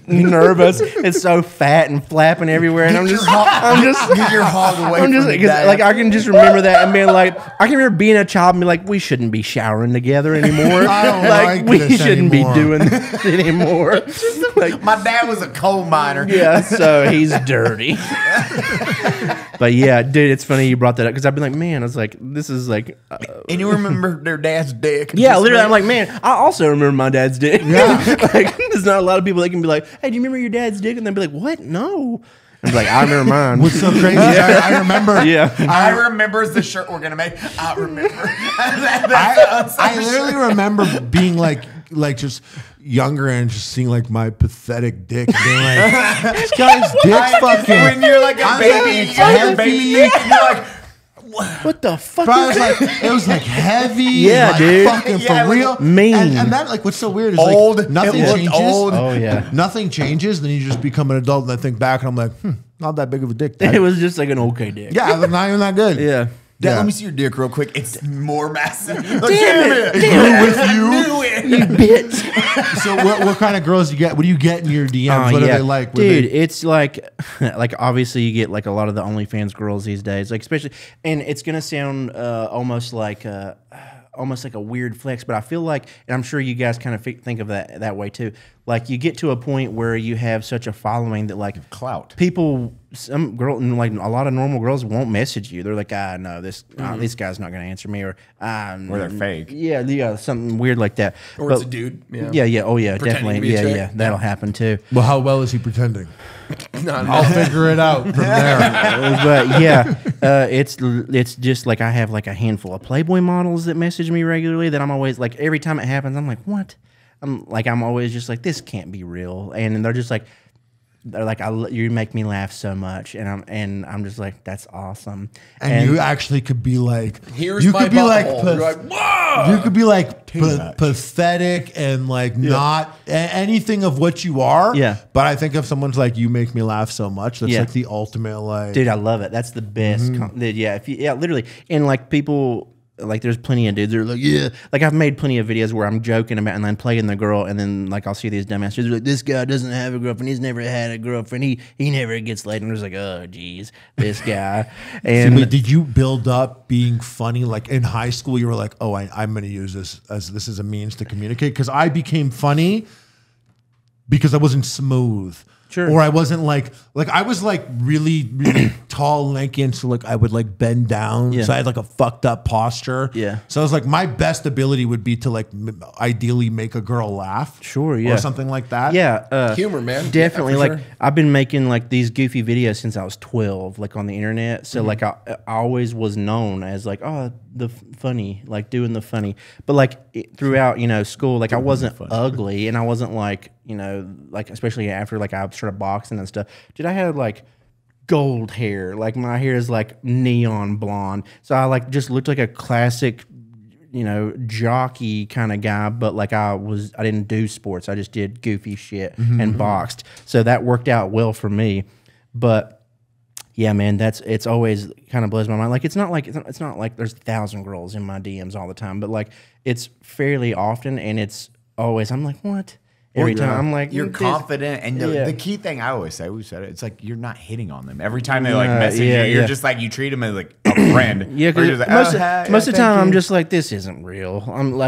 nervous and so fat and flapping everywhere, and I'm just get your hog away. I'm just like I can just remember that and being like, I can remember being a child and be like, we shouldn't be showering together anymore. I don't like we shouldn't anymore. be doing this anymore. Like, my dad was a coal miner. Yeah, so he's dirty. But yeah, dude, it's funny you brought that up because I've been like, man, I was like, this is like, and you remember their dad's dick? Yeah, literally, I'm like, man, I also remember my dad's dick. Yeah, like there's not a lot of people that can be like, hey, do you remember your dad's dick? And they'll be like, what? No. I'm like, I remember mine. What's so crazy? I remember. Yeah, I remember is the shirt we're gonna make. I remember. I literally remember being like just younger and just seeing like my pathetic dick and being like, this guy's dick's fucking. When you're like a baby, you're baby dick, and you're like, what the fuck? Bro, it was like heavy. Yeah, like dude. Fucking for real. Mean. And that like what's so weird is old. Like nothing changes. Old. Oh yeah. Nothing changes. Then you just become an adult, and I think back and I'm like, not that big of a dick. It was just like an okay dick. Yeah, not even that good. Yeah. Dad, let me see your dick real quick. It's more massive. Damn it. With you, you bitch. So what kind of girls you get? What do you get in your DMs? What are they like? Dude, it's like obviously you get like a lot of the OnlyFans girls these days, like especially, and it's gonna sound almost like almost like a weird flex, but I feel like, and I'm sure you guys kind of think of that way too. Like you get to a point where you have such a following that like clout. People, some girl, like a lot of normal girls won't message you. They're like, no, this guy's not going to answer me, or they're fake. Yeah, something weird like that. Or it's a dude. Yeah. Oh yeah, Pretending definitely. Yeah, that'll happen too. Well, how well is he pretending? I'll Figure it out from there. But yeah, it's just like I have like a handful of Playboy models that message me regularly that I'm always like, every time it happens, I'm like, what? I'm always just like, this can't be real, and they're just like, you make me laugh so much, and I'm just like, that's awesome. And you actually could be like, here's my butthole. You're like, whoa! You could be like pathetic and like not anything of what you are. Yeah. But I think if someone's like, you make me laugh so much, that's like the ultimate like. Dude, I love it. That's the best. Literally, and like people. Like there's plenty of dudes that are like, like I've made plenty of videos where I'm joking about and then playing the girl, and then like I'll see these dumbass dudes like, this guy doesn't have a girlfriend, he's never had a girlfriend, he never gets laid, and I was like, oh geez, this guy. And wait, did you build up being funny? Like in high school, you were like, oh, I'm going to use this as a means to communicate, because I became funny because I wasn't smooth. Sure. Or I wasn't like I was like really, really tall, lanky, and so like I would like bend down. Yeah. So I had like a fucked up posture. Yeah. So I was like, my best ability would be to like ideally make a girl laugh. Sure, yeah. Or something like that. Yeah. Humor, man. Definitely. Yeah, like sure. I've been making like these goofy videos since I was 12, like on the internet. So like I always was known as like, oh, the funny, like doing the funny. But like throughout, school, like I wasn't ugly, and I wasn't like, like especially after like I started boxing and stuff. Dude, I had like gold hair. Like my hair is like neon blonde. So I like just looked like a classic, jockey kind of guy, but like I didn't do sports. I just did goofy shit and boxed. So that worked out well for me. But yeah, man, it's always kind of blows my mind. Like it's not like there's 1,000 girls in my DMs all the time, but like it's fairly often, and it's always, I'm like, what? Every time I'm like, you're confident, and the key thing I always say, we said it, it's like you're not hitting on them. Every time they like message you, you're just like, you treat them as like a friend. Yeah, because like, most of the time I'm just like, this isn't real. I'm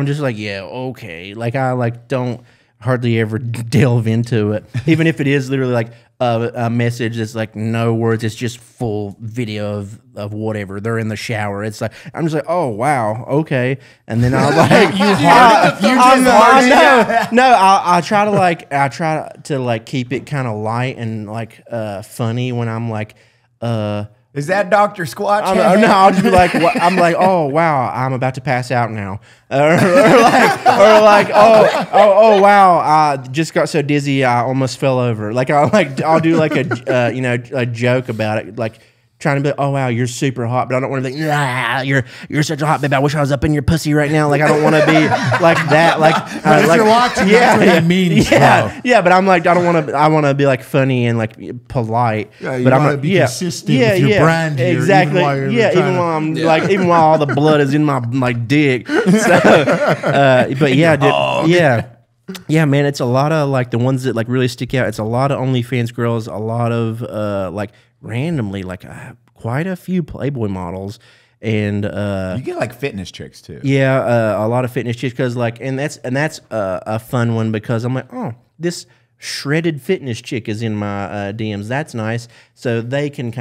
just like, yeah, okay. Like I like don't hardly ever delve into it, even if it is literally like a message that's like no words, it's just full video of whatever. They're in the shower. It's like, I'm just like, oh wow, okay. And then I'll like I try to like keep it kind of light and like funny when I'm like is that Dr. Squatch? I'll just be like, I'm like, oh wow, I'm about to pass out now, or like, oh wow, I just got so dizzy I almost fell over. Like I'll do like a joke about it, like trying to be like, oh wow, you're super hot, but I don't want to be like, you're such a hot babe, I wish I was up in your pussy right now. Like I don't want to be like that. Like but if you're watching, that's what it means. Yeah, but I'm like, I want to be like funny and like polite. Yeah, you but I'm want to like, be consistent with your brand here, exactly. Even while all the blood is in my like dick. So, but yeah, dude, yeah, man, it's a lot of like the ones that like really stick out. It's a lot of OnlyFans girls, a lot of like randomly like quite a few Playboy models, and you get like fitness chicks too. Yeah, a lot of fitness chicks, because like, and that's a fun one, because I'm like, oh, this shredded fitness chick is in my DMs. That's nice. So they can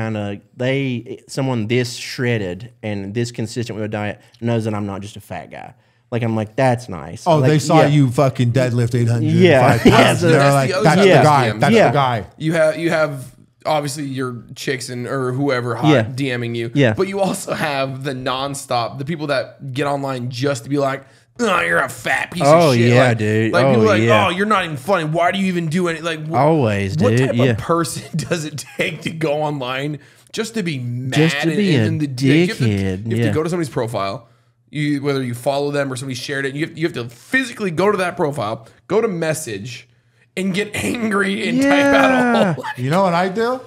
someone this shredded and this consistent with a diet knows that I'm not just a fat guy. Like I'm like, that's nice. Oh, like, they saw you fucking deadlift 800. Yeah, so they're like, that's the guy. That's the guy. You have obviously your chicks or whoever hot DMing you. Yeah. But you also have the nonstop, the people that get online just to be like, oh, you're a fat piece of shit. Oh, yeah, like, dude. Like, people like, yeah. oh, you're not even funny. Why do you even do any? Like, always, what dude. type of person does it take to go online just to be mad? Just to be a dickhead. You have to go to somebody's profile. Whether you follow them or somebody shared it, you have to physically go to that profile, go to message, and get angry and type out a whole. You know what I do?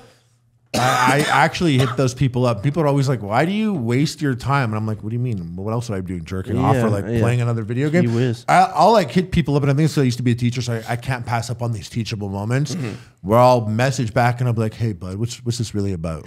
I actually hit those people up. People are always like, why do you waste your time? And I'm like, what do you mean? What else would I be doing? Jerking off or like playing another video game? I'll like hit people up, and I think I used to be a teacher, so I can't pass up on these teachable moments where I'll message back and I'll be like, hey bud, what's this really about?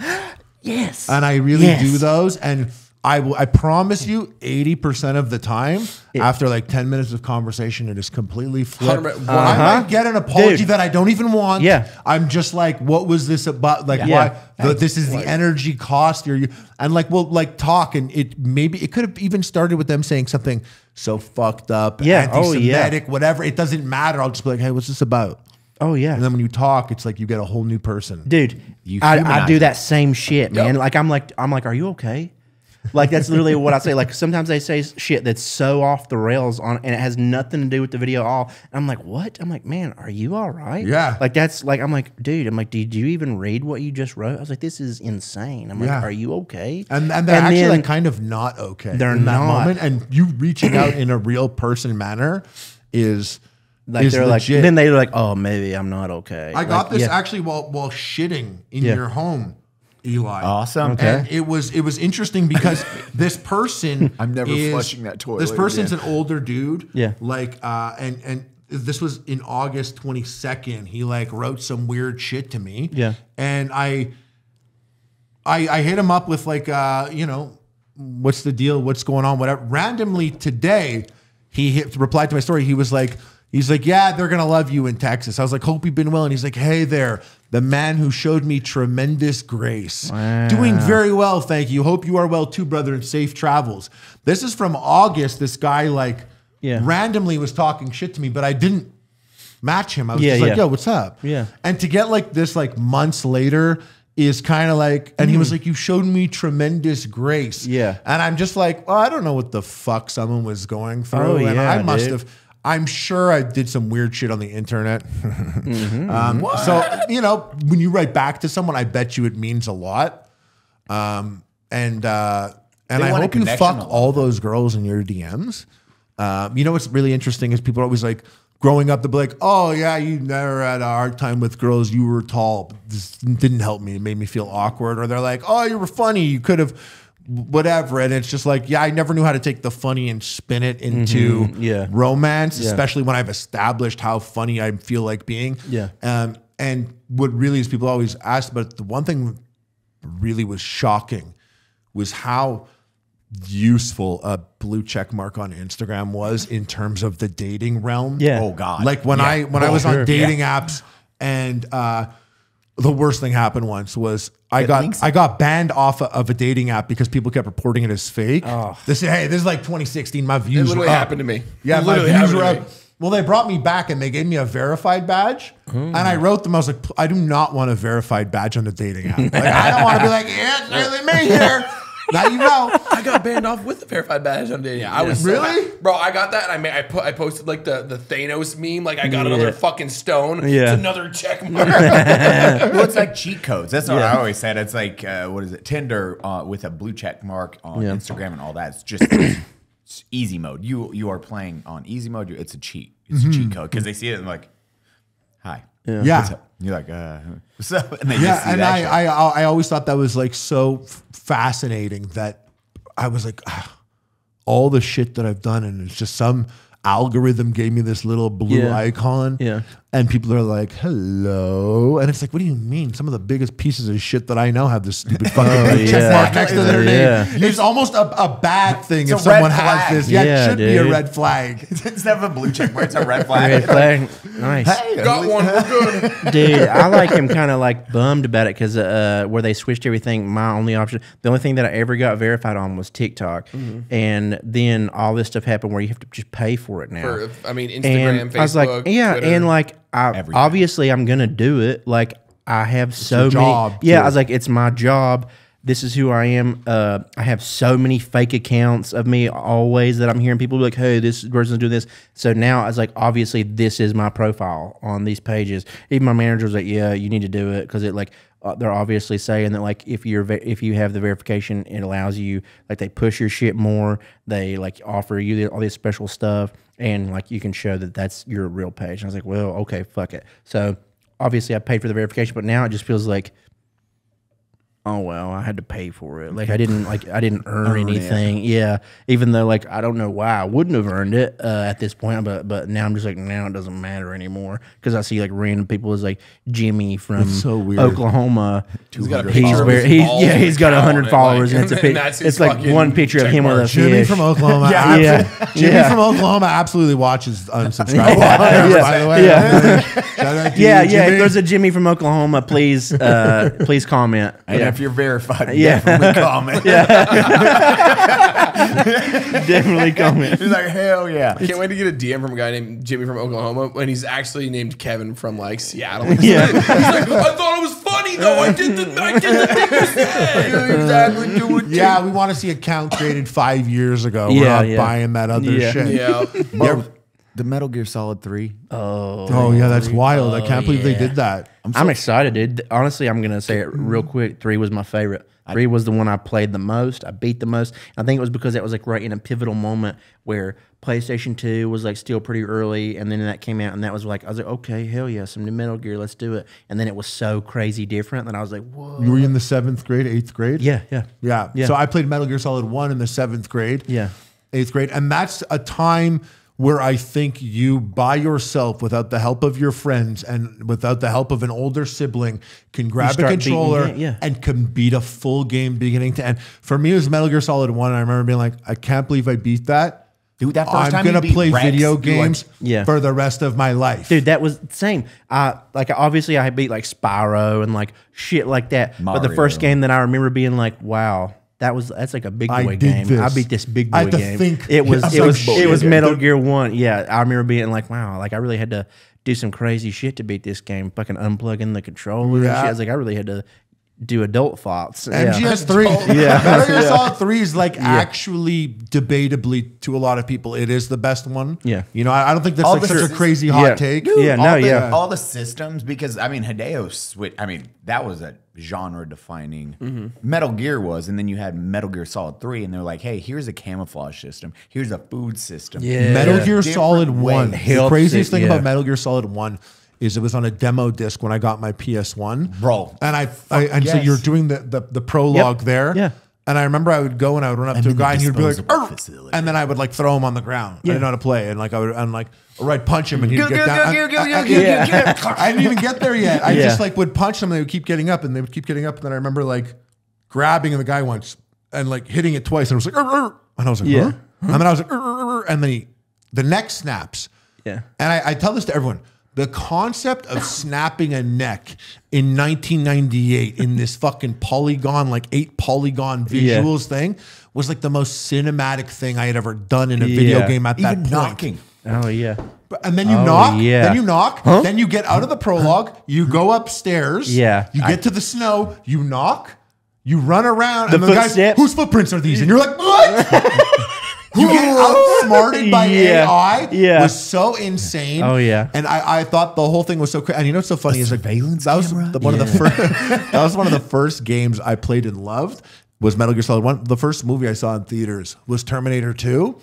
Yes. And I really do those. And I promise you 80% of the time, after like 10 minutes of conversation, it is completely flipped. I might get an apology that I don't even want. Yeah. I'm just like, what was this about? Like, why? This is the energy cost. And like, we'll like talk, and it could have even started with them saying something so fucked up, anti-Semitic, whatever. It doesn't matter. I'll just be like, hey, what's this about? Oh yeah. And then when you talk, it's like you get a whole new person. Dude, I do that same shit, man. Like I'm like, are you okay? Like that's literally what I say. Like sometimes they say shit that's so off the rails and it has nothing to do with the video at all. And I'm like, what? I'm like, man, are you all right? Yeah. Like that's like, I'm like, dude, did you even read what you just wrote? I was like, this is insane. I'm like, are you okay? And they're actually like kind of not okay. They're in that not. moment. And you reaching out in a real person manner is like they're legit. like, then they're like, oh, maybe I'm not okay. I got this actually while shitting in your home, Eli. Awesome. Okay. And it was interesting because this person I'm never flushing that toilet. This person's an older dude. Yeah. Like and this was in August 22nd. He like wrote some weird shit to me. Yeah. And I hit him up with like what's the deal? What's going on? Whatever. Randomly today, he replied to my story. He's like, yeah, they're going to love you in Texas. I was like, hope you've been well. And he's like, hey there, the man who showed me tremendous grace. Wow. Doing very well, thank you. Hope you are well too, brother, and safe travels. This is from August. This guy like randomly was talking shit to me, but I didn't match him. I was just like, yo, what's up? Yeah. And to get like this like months later is kind of like, and he was like, you showed me tremendous grace. Yeah. And I'm just like, well, I don't know what the fuck someone was going through. And I must have, I'm sure I did some weird shit on the internet. So, when you write back to someone, I bet you it means a lot. And I hope you fuck all those girls in your DMs. What's really interesting is people are always like, growing up, they'll be like, oh, yeah, you never had a hard time with girls. You were tall. But this didn't help me. It made me feel awkward. Or they're like, oh, you were funny. You could have whatever. And it's just like, yeah, I never knew how to take the funny and spin it into romance, especially when I've established how funny I feel like being. Yeah. And what really is people always ask about, the one thing that really was shocking was how useful a blue check mark on Instagram was in terms of the dating realm. Yeah. Oh God. Like when I was on dating apps, and the worst thing happened once was I got banned off of a dating app because people kept reporting it as fake. Oh. This is like 2016. My views It literally happened to me. Yeah, my views were up. Well, they brought me back and they gave me a verified badge. And I wrote them, I was like, I do not want a verified badge on the dating app. Like, I don't want to be like, yeah, it's really me here. Now you know. I got banned off with the verified badge on dating. I was really, bro. I got that, and I posted like the Thanos meme. Like I got another fucking stone. Yeah. It's another check mark. Well, it's like cheat codes. That's what I always said. It's like what is it? Tinder with a blue check mark on Instagram and all that. It's just it's easy mode. You are playing on easy mode. It's a cheat. It's a cheat code because they see it and like, hi. Yeah. What's up? You're like, what's up? And they just see and that I always thought that was like so fascinating that I was like, all the shit that I've done, and it's just some algorithm gave me this little blue icon. Yeah. And people are like, hello. And it's like, what do you mean? Some of the biggest pieces of shit that I know have this stupid fucking check mark next to their name. It's almost a bad thing if someone has this. Yeah, it should be a red flag. It's never a blue check mark. It's a red flag. Red flag. Nice. Hey, got one. We're good. Dude, I like him kind of like bummed about it because where they switched everything, my only option, the only thing that I ever got verified on was TikTok. And then all this stuff happened where you have to just pay for it now. Instagram, and Facebook, I was like, yeah, Twitter. and like, obviously I'm going to do it. Like I have so many. Job, yeah, I was like, it's my job. This is who I am. I have so many fake accounts of me always that I'm hearing people be like, hey, this person's doing this. So now I was like, obviously this is my profile on these pages. Even my manager was like, yeah, you need to do it because it like they're obviously saying that like if you have the verification, it allows you like they push your shit more. They like offer you all this special stuff and like you can show that that's your real page. And I was like, well, okay, fuck it. So obviously I paid for the verification, but now it just feels like oh well, I had to pay for it. Like I didn't earn anything. Yeah, even though like I don't know why I wouldn't have earned it at this point, but now I'm just like now it doesn't matter anymore because I see like random people as like Jimmy from so weird. Oklahoma. He's got a picture of his balls he's got 100 and, followers like, and that's it's his like fucking one picture of him with a check Jimmy fish. from Oklahoma. Jimmy from Oklahoma absolutely watches Unsubscribe. By the way. Shout out to you, Yeah, Jimmy. if there's a Jimmy from Oklahoma, please please comment. And if you're verified, Yeah. definitely comment. Definitely comment. He's like, hell yeah. I can't wait to get a DM from a guy named Jimmy from Oklahoma when he's actually named Kevin from like Seattle. Yeah. He's like, I thought it was funny though. I did the thing you said. Exactly. Do it. Yeah, we want to see account created 5 years ago. We're Yeah, not yeah. buying that other Yeah. shit. Yeah. The Metal Gear Solid 3. Oh yeah, that's wild. I can't believe they did that. I'm excited, dude. Honestly, I'm gonna say it real quick. 3 was my favorite. 3 was the one I played the most. I beat the most. I think it was because that was like right in a pivotal moment where PlayStation 2 was like still pretty early, and then that came out, and that was like I was like, okay, hell yeah, some new Metal Gear, let's do it. And then it was so crazy different that I was like, whoa. You were in the 7th grade, 8th grade? Yeah. Yeah. So I played Metal Gear Solid 1 in the 7th grade. Yeah. 8th grade. And that's a time where I think you by yourself, without the help of your friends and without the help of an older sibling, can grab a start controller beating it, yeah. and can beat a full game beginning to end. For me, it was Metal Gear Solid 1. And I remember being like, I can't believe I beat that. Dude, that first I'm time going you to beat play Rex, video you're games Yeah. for the rest of my life. Dude, that was the same. Like obviously I beat like Spyro and like shit like that. But the Mario. first game that I remember being like, wow, that's like a big I boy did game. this. I beat this big I boy had to game. think. It was I was it like, was shit, it was dude. Metal Gear 1. Yeah, I remember being like, wow, like I really had to do some crazy shit to beat this game. Fucking unplugging the controller and shit. Yeah. I was like, I really had to do adult thoughts. MGS3. Yeah. Metal Gear Solid 3 is like actually debatably to a lot of people, it is the best one. Yeah. You know, I don't think that's All like the such a sys- crazy Yeah. hot take. Yeah, no, all the, yeah. all the systems, because I mean, Hideo switch. I mean, that was a genre-defining. Metal Gear was, and then you had Metal Gear Solid 3, and they're like, "Hey, here's a camouflage system. Here's a food system." Yeah. Metal Gear Different Solid 1. ways. The Health craziest sick, thing yeah. about Metal Gear Solid 1 is it was on a demo disc when I got my PS1. Bro. And so yes. you're doing the prologue Yep. there. Yeah. And I remember I would go and I would run up to a in the guy and he'd be like, disposable "Arr!" facility. and then I would like throw him on the ground. I didn't know how to play. And like I would, or I'd punch him and he'd Go, get go, down. go, go, go, I- go, go. I didn't even get there yet. I Yeah. just like would punch them and they would keep getting up and they would keep getting up. And then I remember like grabbing the guy once and like hitting it twice. And I was like, "Arr, arr." And I was like, Yeah. huh? And then I was like, "Arr, arr, arr," and then the neck snaps. Yeah. And I tell this to everyone. The concept of snapping a neck in 1998 in this fucking polygon, like 8 polygon visuals thing was like the most cinematic thing I had ever done in a video Yeah. game at that Even point. knocking. Oh yeah. And then you Oh, knock, yeah. then you knock, then you get out of the prologue, you go upstairs, Yeah. you get to the snow, you knock, you run around, The and the guy's, footsteps. whose footprints are these? And you're like, what? You get outsmarted by Yeah. AI. Yeah. Was so insane. Oh, yeah. And I thought the whole thing was so crazy. And you know what's so funny is like surveillance that was camera? one of the first. That was one of the first games I played and loved. Was Metal Gear Solid 1. The first movie I saw in theaters was Terminator 2.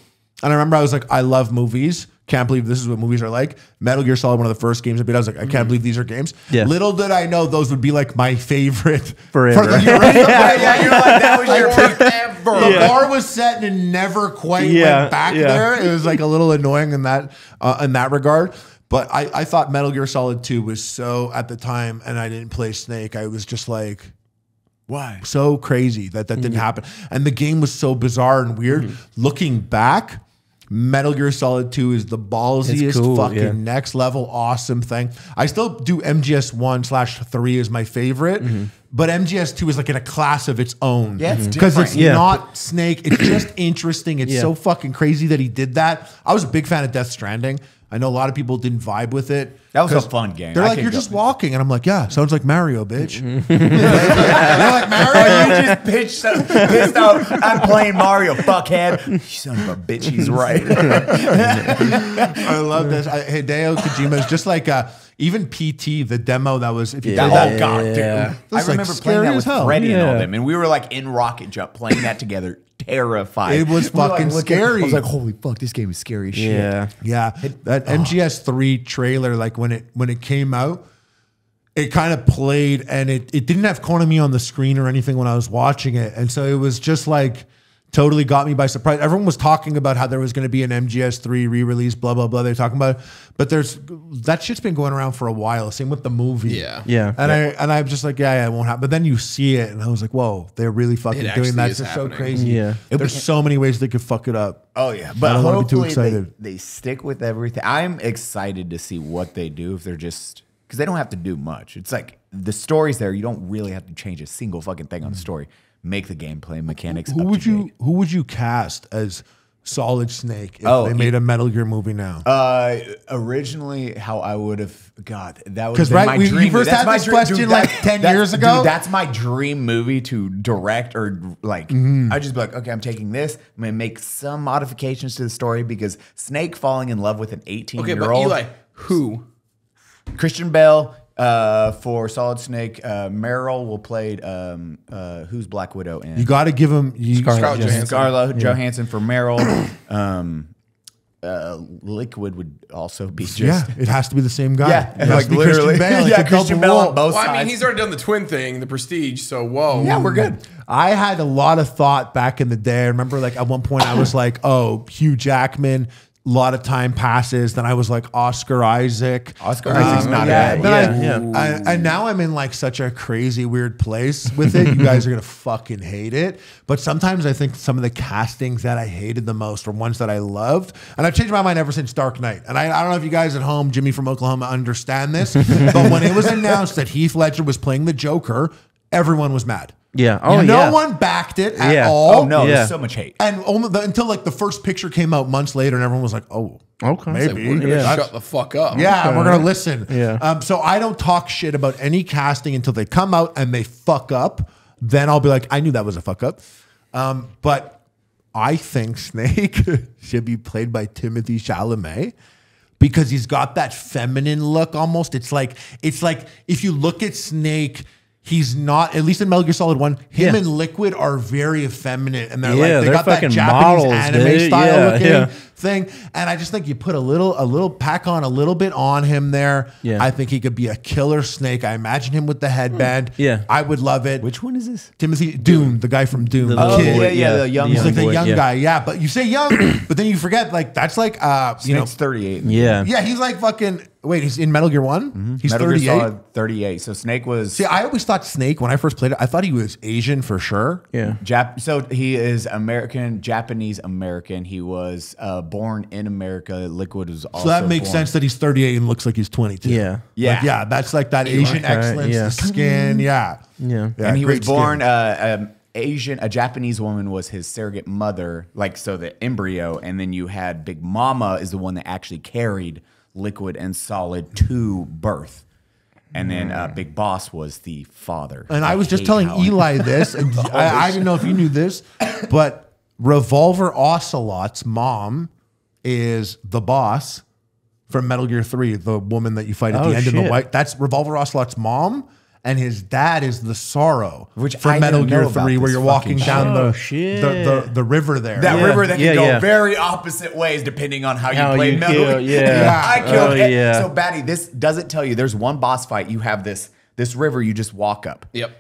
And I remember I was like, I love movies. Can't believe this is what movies are like. Metal Gear Solid, one of the first games I beat. I was like, I can't believe these are games. Yeah. Little did I know those would be like my favorite Forever. For the duration of my Yeah, you're like, that was your Like, forever. the bar was set and it never quite Yeah, went back yeah. there. It was like a little annoying in that regard. But I thought Metal Gear Solid 2 was so at the time, and I didn't play Snake. I was just like, Why? so crazy that didn't happen. And the game was so bizarre and weird. Looking back, Metal Gear Solid 2 is the ballsiest It's cool, fucking yeah. next level awesome thing. I still do MGS 1/3 as my favorite, but MGS 2 is like in a class of its own. Yeah, it's because it's different. Yeah. not Snake. It's just interesting. It's Yeah. so fucking crazy that he did that. I was a big fan of Death Stranding. I know a lot of people didn't vibe with it. That was a 'Cause fun game. They're I like, could you're go- just walking. And I'm like, yeah, sounds like Mario, bitch. They're like, Oh, Mario? you just pissed off. I'm playing Mario, fuckhead. You son of a bitch, he's right. I love this. Hideo Kojima is just like even PT, the demo that was, if you Yeah. played that, Oh god, dude! Yeah. I That's, like, remember playing scary that as with hell. Freddie and all Yeah. them, and we were like in Rocket Jump playing that together, terrified. It was We were, fucking looking- scary. I was like, holy fuck, this game is scary as shit. Yeah. yeah, that MGS3 trailer, like when it came out, it kind of played, and it didn't have Konami on the screen or anything when I was watching it. And so it was just like totally got me by surprise. Everyone was talking about how there was going to be an MGS3 re-release, blah, blah, blah. They're talking about it. But that shit's been going around for a while. Same with the movie. Yeah. And I'm just like, yeah, it won't happen. But then you see it, and I was like, whoa, they're really fucking doing that. It's so crazy. Yeah. There's so many ways they could fuck it up. Oh yeah, but I don't want to be too hopefully excited. they stick with everything. I'm excited to see what they do if they're just because they don't have to do much. It's like the story's there. You don't really have to change a single fucking thing on the story. Make the gameplay mechanics. Who would you cast as Solid Snake if Oh, they made a Metal Gear movie now? Originally, how I would have that would 'Cause, been right, my we dream. first That's had my this dream. question, like, 10 years ago. Dude, that's my dream movie to direct or like. I'd just be like, okay, I'm taking this. I'm gonna make some modifications to the story because Snake falling in love with an 18-year-old. Okay, but Eli, who? Christian Bale for Solid Snake. Meryl will play who's Black Widow in. You got to give him Scarlett Johansson. Scarlett Johansson for Meryl. Liquid would also be just it has to be the same guy. Yeah, it has like to be literally. Christian Bale. Yeah, It's a Christian double Bale on role. both Well, sides. I mean, he's already done the twin thing, the Prestige. So whoa. Yeah, we're good. I had a lot of thought back in the day. I remember, like, at one point I was like, oh, Hugh Jackman. A lot of time passes. Then I was like Oscar Isaac. Oscar Isaac's not bad. Then and now I'm in like such a crazy weird place with it. You guys are gonna fucking hate it. But sometimes I think some of the castings that I hated the most were ones that I loved. And I've changed my mind ever since Dark Knight. And I don't know if you guys at home, Jimmy from Oklahoma, understand this. But when it was announced that Heath Ledger was playing the Joker, everyone was mad. Yeah. Oh, no one backed it at Yeah. all. Oh no, Yeah. there's so much hate. And until like the first picture came out months later, and everyone was like, "Oh, Okay. maybe We're gonna That's- shut the fuck up. yeah, we're gonna listen." Yeah. So I don't talk shit about any casting until they come out and they fuck up. Then I'll be like, "I knew that was a fuck up." But I think Snake should be played by Timothée Chalamet because he's got that feminine look. Almost, it's like if you look at Snake. He's not, at least in Metal Gear Solid 1, him and Liquid are very effeminate. And they're Yeah, like, they they're got that fucking Japanese models, anime dude. style looking Yeah. thing. And I just think you put a little pack on a little bit on him there. Yeah. I think he could be a killer Snake. I imagine him with the headband. Yeah. I would love it. Which one is this? Timothy Dune, the guy from Dune. The The little kid. boy, the young He's one. like the boy, young yeah. guy. Yeah. But you say young, but then you forget, like, that's like, you know, Snake's 38. Yeah. yeah, he's like fucking, wait, he's in Metal Gear 1? He's Metal 38. Gear Solid 38. So Snake was See, I always thought Snake, when I first played it, I thought he was Asian for sure. Yeah. So he is American, Japanese American. He was born in America. Liquid was also So that makes born. sense that he's 38 and looks like he's 22. Yeah. Yeah. Like, yeah, that's like that Asian Okay, excellence, yeah. the skin. Yeah. Yeah. And he was great skin. born Asian. A Japanese woman was his surrogate mother, like so the embryo, and then you had Big Mama is the one that actually carried Liquid and Solid to birth, and then Big Boss was the father. And I was just hate telling how- Eli this, and I didn't know if you knew this, but Revolver Ocelot's mom is the boss from Metal Gear 3, the woman that you fight at Oh, the end in the shit. white. That's Revolver Ocelot's mom. And his dad is the Sorrow, Which from I Metal didn't Gear know about 3, where this you're walking fucking down shit. Oh, the, shit. the river there. That Yeah. river that can Yeah, go yeah. very opposite ways depending on how How you play you Metal kill, Gear. yeah. I killed Oh, it. yeah. So Baddie, this doesn't tell you there's one boss fight. You have this river you just walk up. Yep.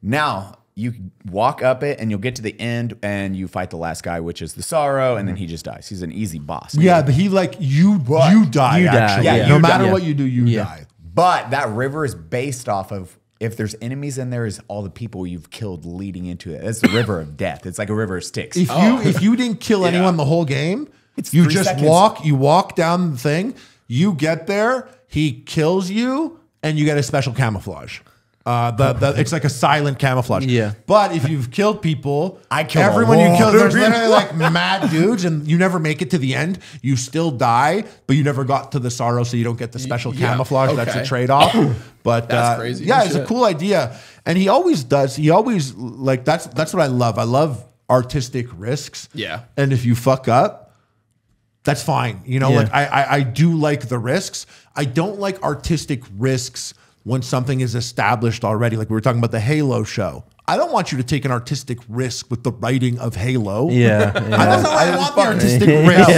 Now you walk up it and you'll get to the end and you fight the last guy, which is the Sorrow, and then he just dies. He's an easy boss. Yeah, but he like you die. You die, Actually, yeah. no You matter die. what you do, you Yeah. die. But that river is based off of if there's enemies in there, is all the people you've killed leading into it. It's the river of death. It's like a river of sticks. If you didn't kill anyone the whole game, It's you 3 just seconds. walk down the thing. You get there, he kills you, and you get a special camouflage. It's like a silent camouflage. Yeah. But if you've killed people, I killed everyone a you lot kill. of There's people. literally like mad dudes, and you never make it to the end. You still die, but you never got to the Sorrow, so you don't get the special Yeah, camouflage. That's a okay. trade off. But That's crazy. Yeah, it's a Shit. cool idea, and he always does. He always like that's what I love. I love artistic risks. Yeah. And if you fuck up, that's fine. You know, Yeah. like I do like the risks. I don't like artistic risks when something is established already. Like we were talking about the Halo show. I don't want you to take an artistic risk with the writing of Halo. Yeah. I want the artistic risk.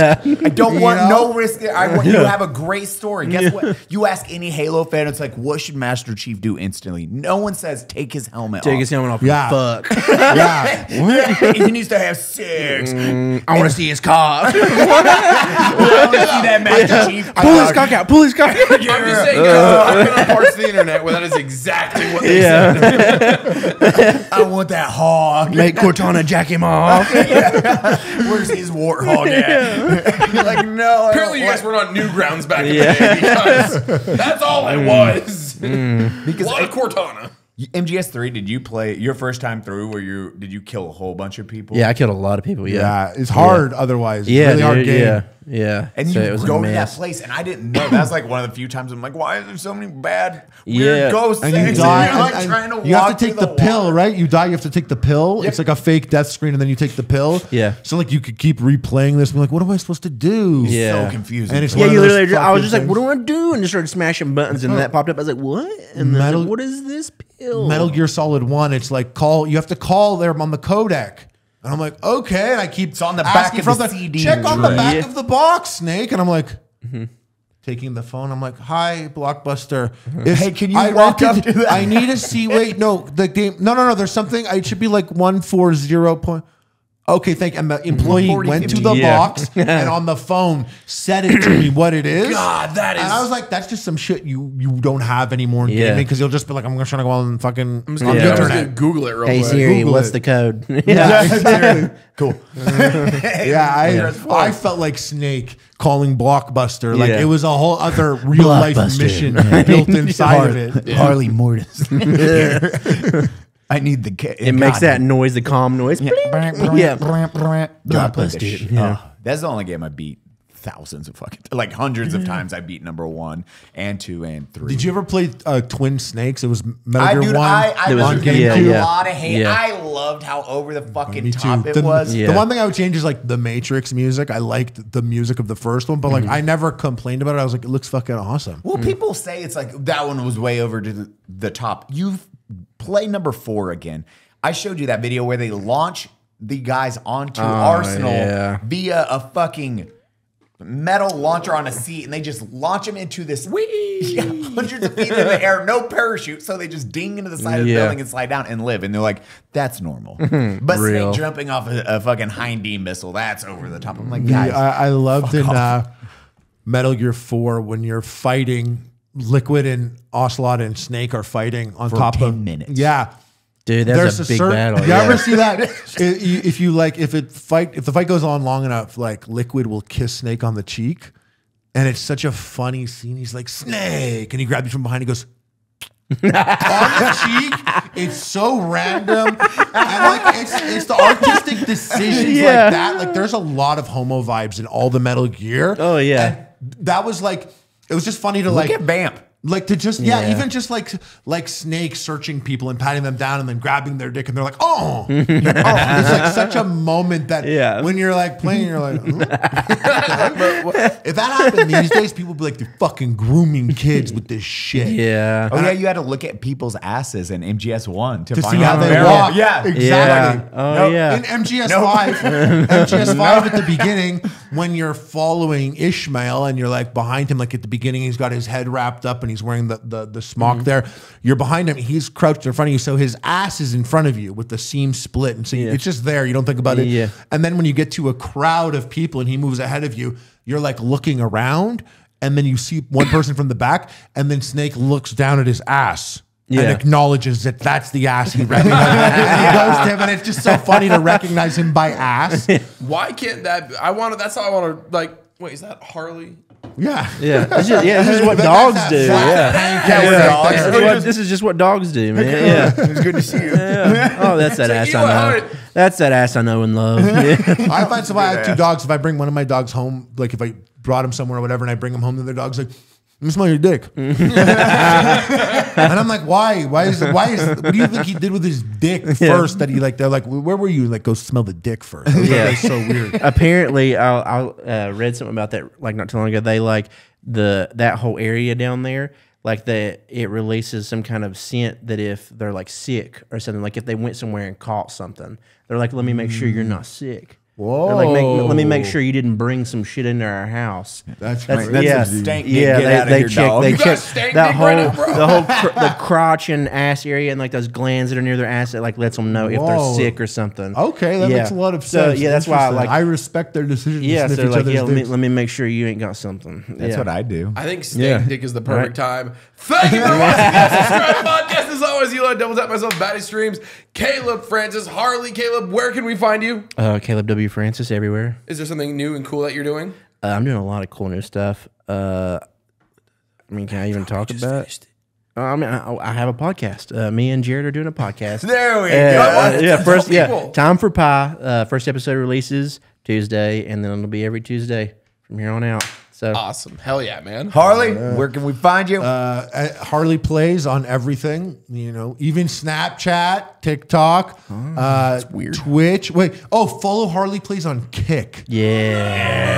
I don't want know? no risk. I want you to have a great story. Guess what? You ask any Halo fan, it's like, what should Master Chief do instantly? No one says take his helmet off. Take his helmet off. Yeah. Fuck. Yeah. He needs to have sex. I want to see his cock. I want to see that Master Chief. Pull his cock out. Pull his cock out. I'm just saying, I've been on parts of the internet where that is exactly what they said. I want that hog. Make Cortana jack him off. Where's his warthog at? You're like, no. Apparently, you guys were on Newgrounds back in the day because that's all it was. Because a lot of Cortana. MGS3, did you play your first time through where did you kill a whole bunch of people? Yeah, I killed a lot of people. Yeah, it's hard otherwise. Yeah, Really hard dude, game. yeah. And So you it was a go to that mess. place, and I didn't know. That's like one of the few times I'm like, why is there so many bad, Yeah. weird ghosts? And you things? die. You're like and trying to you have walk to take through the pill, water. right? You die, you have to take the pill. Yep. It's like a fake death screen, and then you take the pill. Yeah. So like you could keep replaying this, and be like, what am I supposed to do? Yeah. So confusing. And it's Yeah, one you of those literally. I was fucking just like, "What things. do I do?" And just started smashing buttons, and that popped up. I was like, "What?" And then I was like, what is this pill? Metal Gear Solid 1, it's like you have to call there on the codec. And I'm like, okay. And I keep It's on the back asking of from the CD check on the drive. back of the box, Snake. And I'm like, taking the phone. I'm like, hi, Blockbuster. Hey, can you walk up to that? I need to see, wait, no, the game. No. There's something. It should be like 140 point. Okay, thank you. And the employee 40, went to 50. the Yeah. box and on the phone said it to me what it is. God, that And I was is. like, that's just some shit you don't have anymore in Yeah. gaming because you'll just be like, I'm just trying to go on and fucking I'm just on gonna, the I'm just gonna internet. Google it real Hey quick. Siri, Google what's it. the code? Yeah, exactly. Cool. Yeah, I felt like Snake calling Blockbuster. Like Yeah. it was a whole other real life Blockbuster. mission built inside of it. Harley Mortis. I need the kid. It makes that noise, the calm noise. Yeah. Blockbuster. Blockbuster. Yeah. That's the only game I beat thousands of fucking, like hundreds of times. I beat number 1 and 2 and 3. Did you ever play Twin Snakes? It was Metal I Gear dude, 1 I There was- on was yeah, getting GameCube. a lot of hate. Yeah. I loved how over the fucking Me too. top it The, was. Yeah. the one thing I would change is like the Matrix music. I liked the music of the first one, but like I never complained about it. I was like, it looks fucking awesome. Well, people say it's like that one was way over to the top. You play number 4 again. I showed you that video where they launch the guys onto Arsenal yeah. via a fucking metal launcher on a seat, and they just launch them into this hundreds of feet in the air, no parachute, so they just ding into the side of the Yeah. building and slide down and live. And they're like, that's normal. But Real. Snake jumping off a fucking Hindy missile, that's over the top. I'm like, Yeah, guys, I loved in Metal Gear 4 when you're fighting Liquid and Ocelot and Snake are fighting on For top 10 of minutes. Yeah. Dude, that's a big battle. You ever see that? If you like, if the fight goes on long enough, like Liquid will kiss Snake on the cheek, and it's such a funny scene. He's like Snake, and he grabs you from behind. He goes on the cheek. It's so random, and like it's the artistic decisions Yeah. like that. Like there's a lot of homo vibes in all the Metal Gear. Oh, yeah. And that was like it was just funny to look like at Vamp. like to just Yeah. even just like Snake searching people and patting them down and then grabbing their dick and they're like, oh, it's like such a moment that Yeah. when you're like playing, you're like, if that happened these days, people would be like, they're fucking grooming kids with this shit. Yeah. Oh yeah, you had to look at people's asses in MGS1 to To find see how out they their- walk. Yeah, Exactly. Yeah. Oh, Nope. yeah. In MGS5, MGS5 at the beginning, when you're following Ishmael and you're like behind him, like at the beginning, he's got his head wrapped up and he's wearing the smock there. You're behind him, he's crouched in front of you, so his ass is in front of you with the seam split, and so it's just there. You don't think about it. Yeah. And then when you get to a crowd of people and he moves ahead of you, you're like looking around, and then you see one person from the back, and then Snake looks down at his ass. And Yeah. acknowledges that that's the ass he recognizes. And he goes to him, and it's just so funny to recognize him by ass. Why can't that? That's how I want to. Like, wait, is that Harley? Yeah. Yeah. This is what But dogs that's do. that Yeah. pancake right there. This is just what dogs do, man. Yeah. It was good to see you. Yeah. Oh, that's that ass Eli, I how know. did- That's that ass I know and love. Yeah. I find if I have 2 dogs, if I bring one of my dogs home, like if I brought him somewhere or whatever, and I bring him home, the other dog's like, let me smell your dick. And I'm like, why? Why is what do you think he did with his dick first that he like, they're like, where were you? Like, go smell the dick first. I was like, Yeah. that's so weird. Apparently, I read something about that like not too long ago. They like that whole area down there. like it releases some kind of scent that if they're like sick or something, like if they went somewhere and caught something, they're like, let me make sure you're not sick. Whoa. They're like, let me make sure you didn't bring some shit into our house. That's yeah, a stank dick. yeah. Get out of here, dog. They You got check stank that dick whole, right now, bro. the crotch and ass area and like those glands that are near their ass that like lets them know if they're Whoa. sick or something. Okay, that Yeah. makes a lot of So, sense. yeah, that's why I like. I respect their decision. Yeah, to so sniff they're each like, yeah, other's dicks. let me make sure you ain't got something. That's what I do. I think stank Yeah. dick is the perfect time. Thank you for watching the Subscribe Podcast. As always, Eli Double Tap, myself, Baddie Streams, Caleb Francis, Harley. Caleb, where can we find you? Caleb W. Francis everywhere. Is there something new and cool that you're doing? I'm doing a lot of cool new stuff. I mean, can I even talk about it? I mean, I have a podcast. Me and Jared are doing a podcast. There we Yeah, first, people. Time for Pie. First episode releases Tuesday, and then it'll be every Tuesday from here on out. So Awesome. Hell yeah, man. Harley, where can we find you? Harley plays on everything, you know, even Snapchat, TikTok, that's weird. Twitch. Wait, follow Harley plays on Kick. yeah.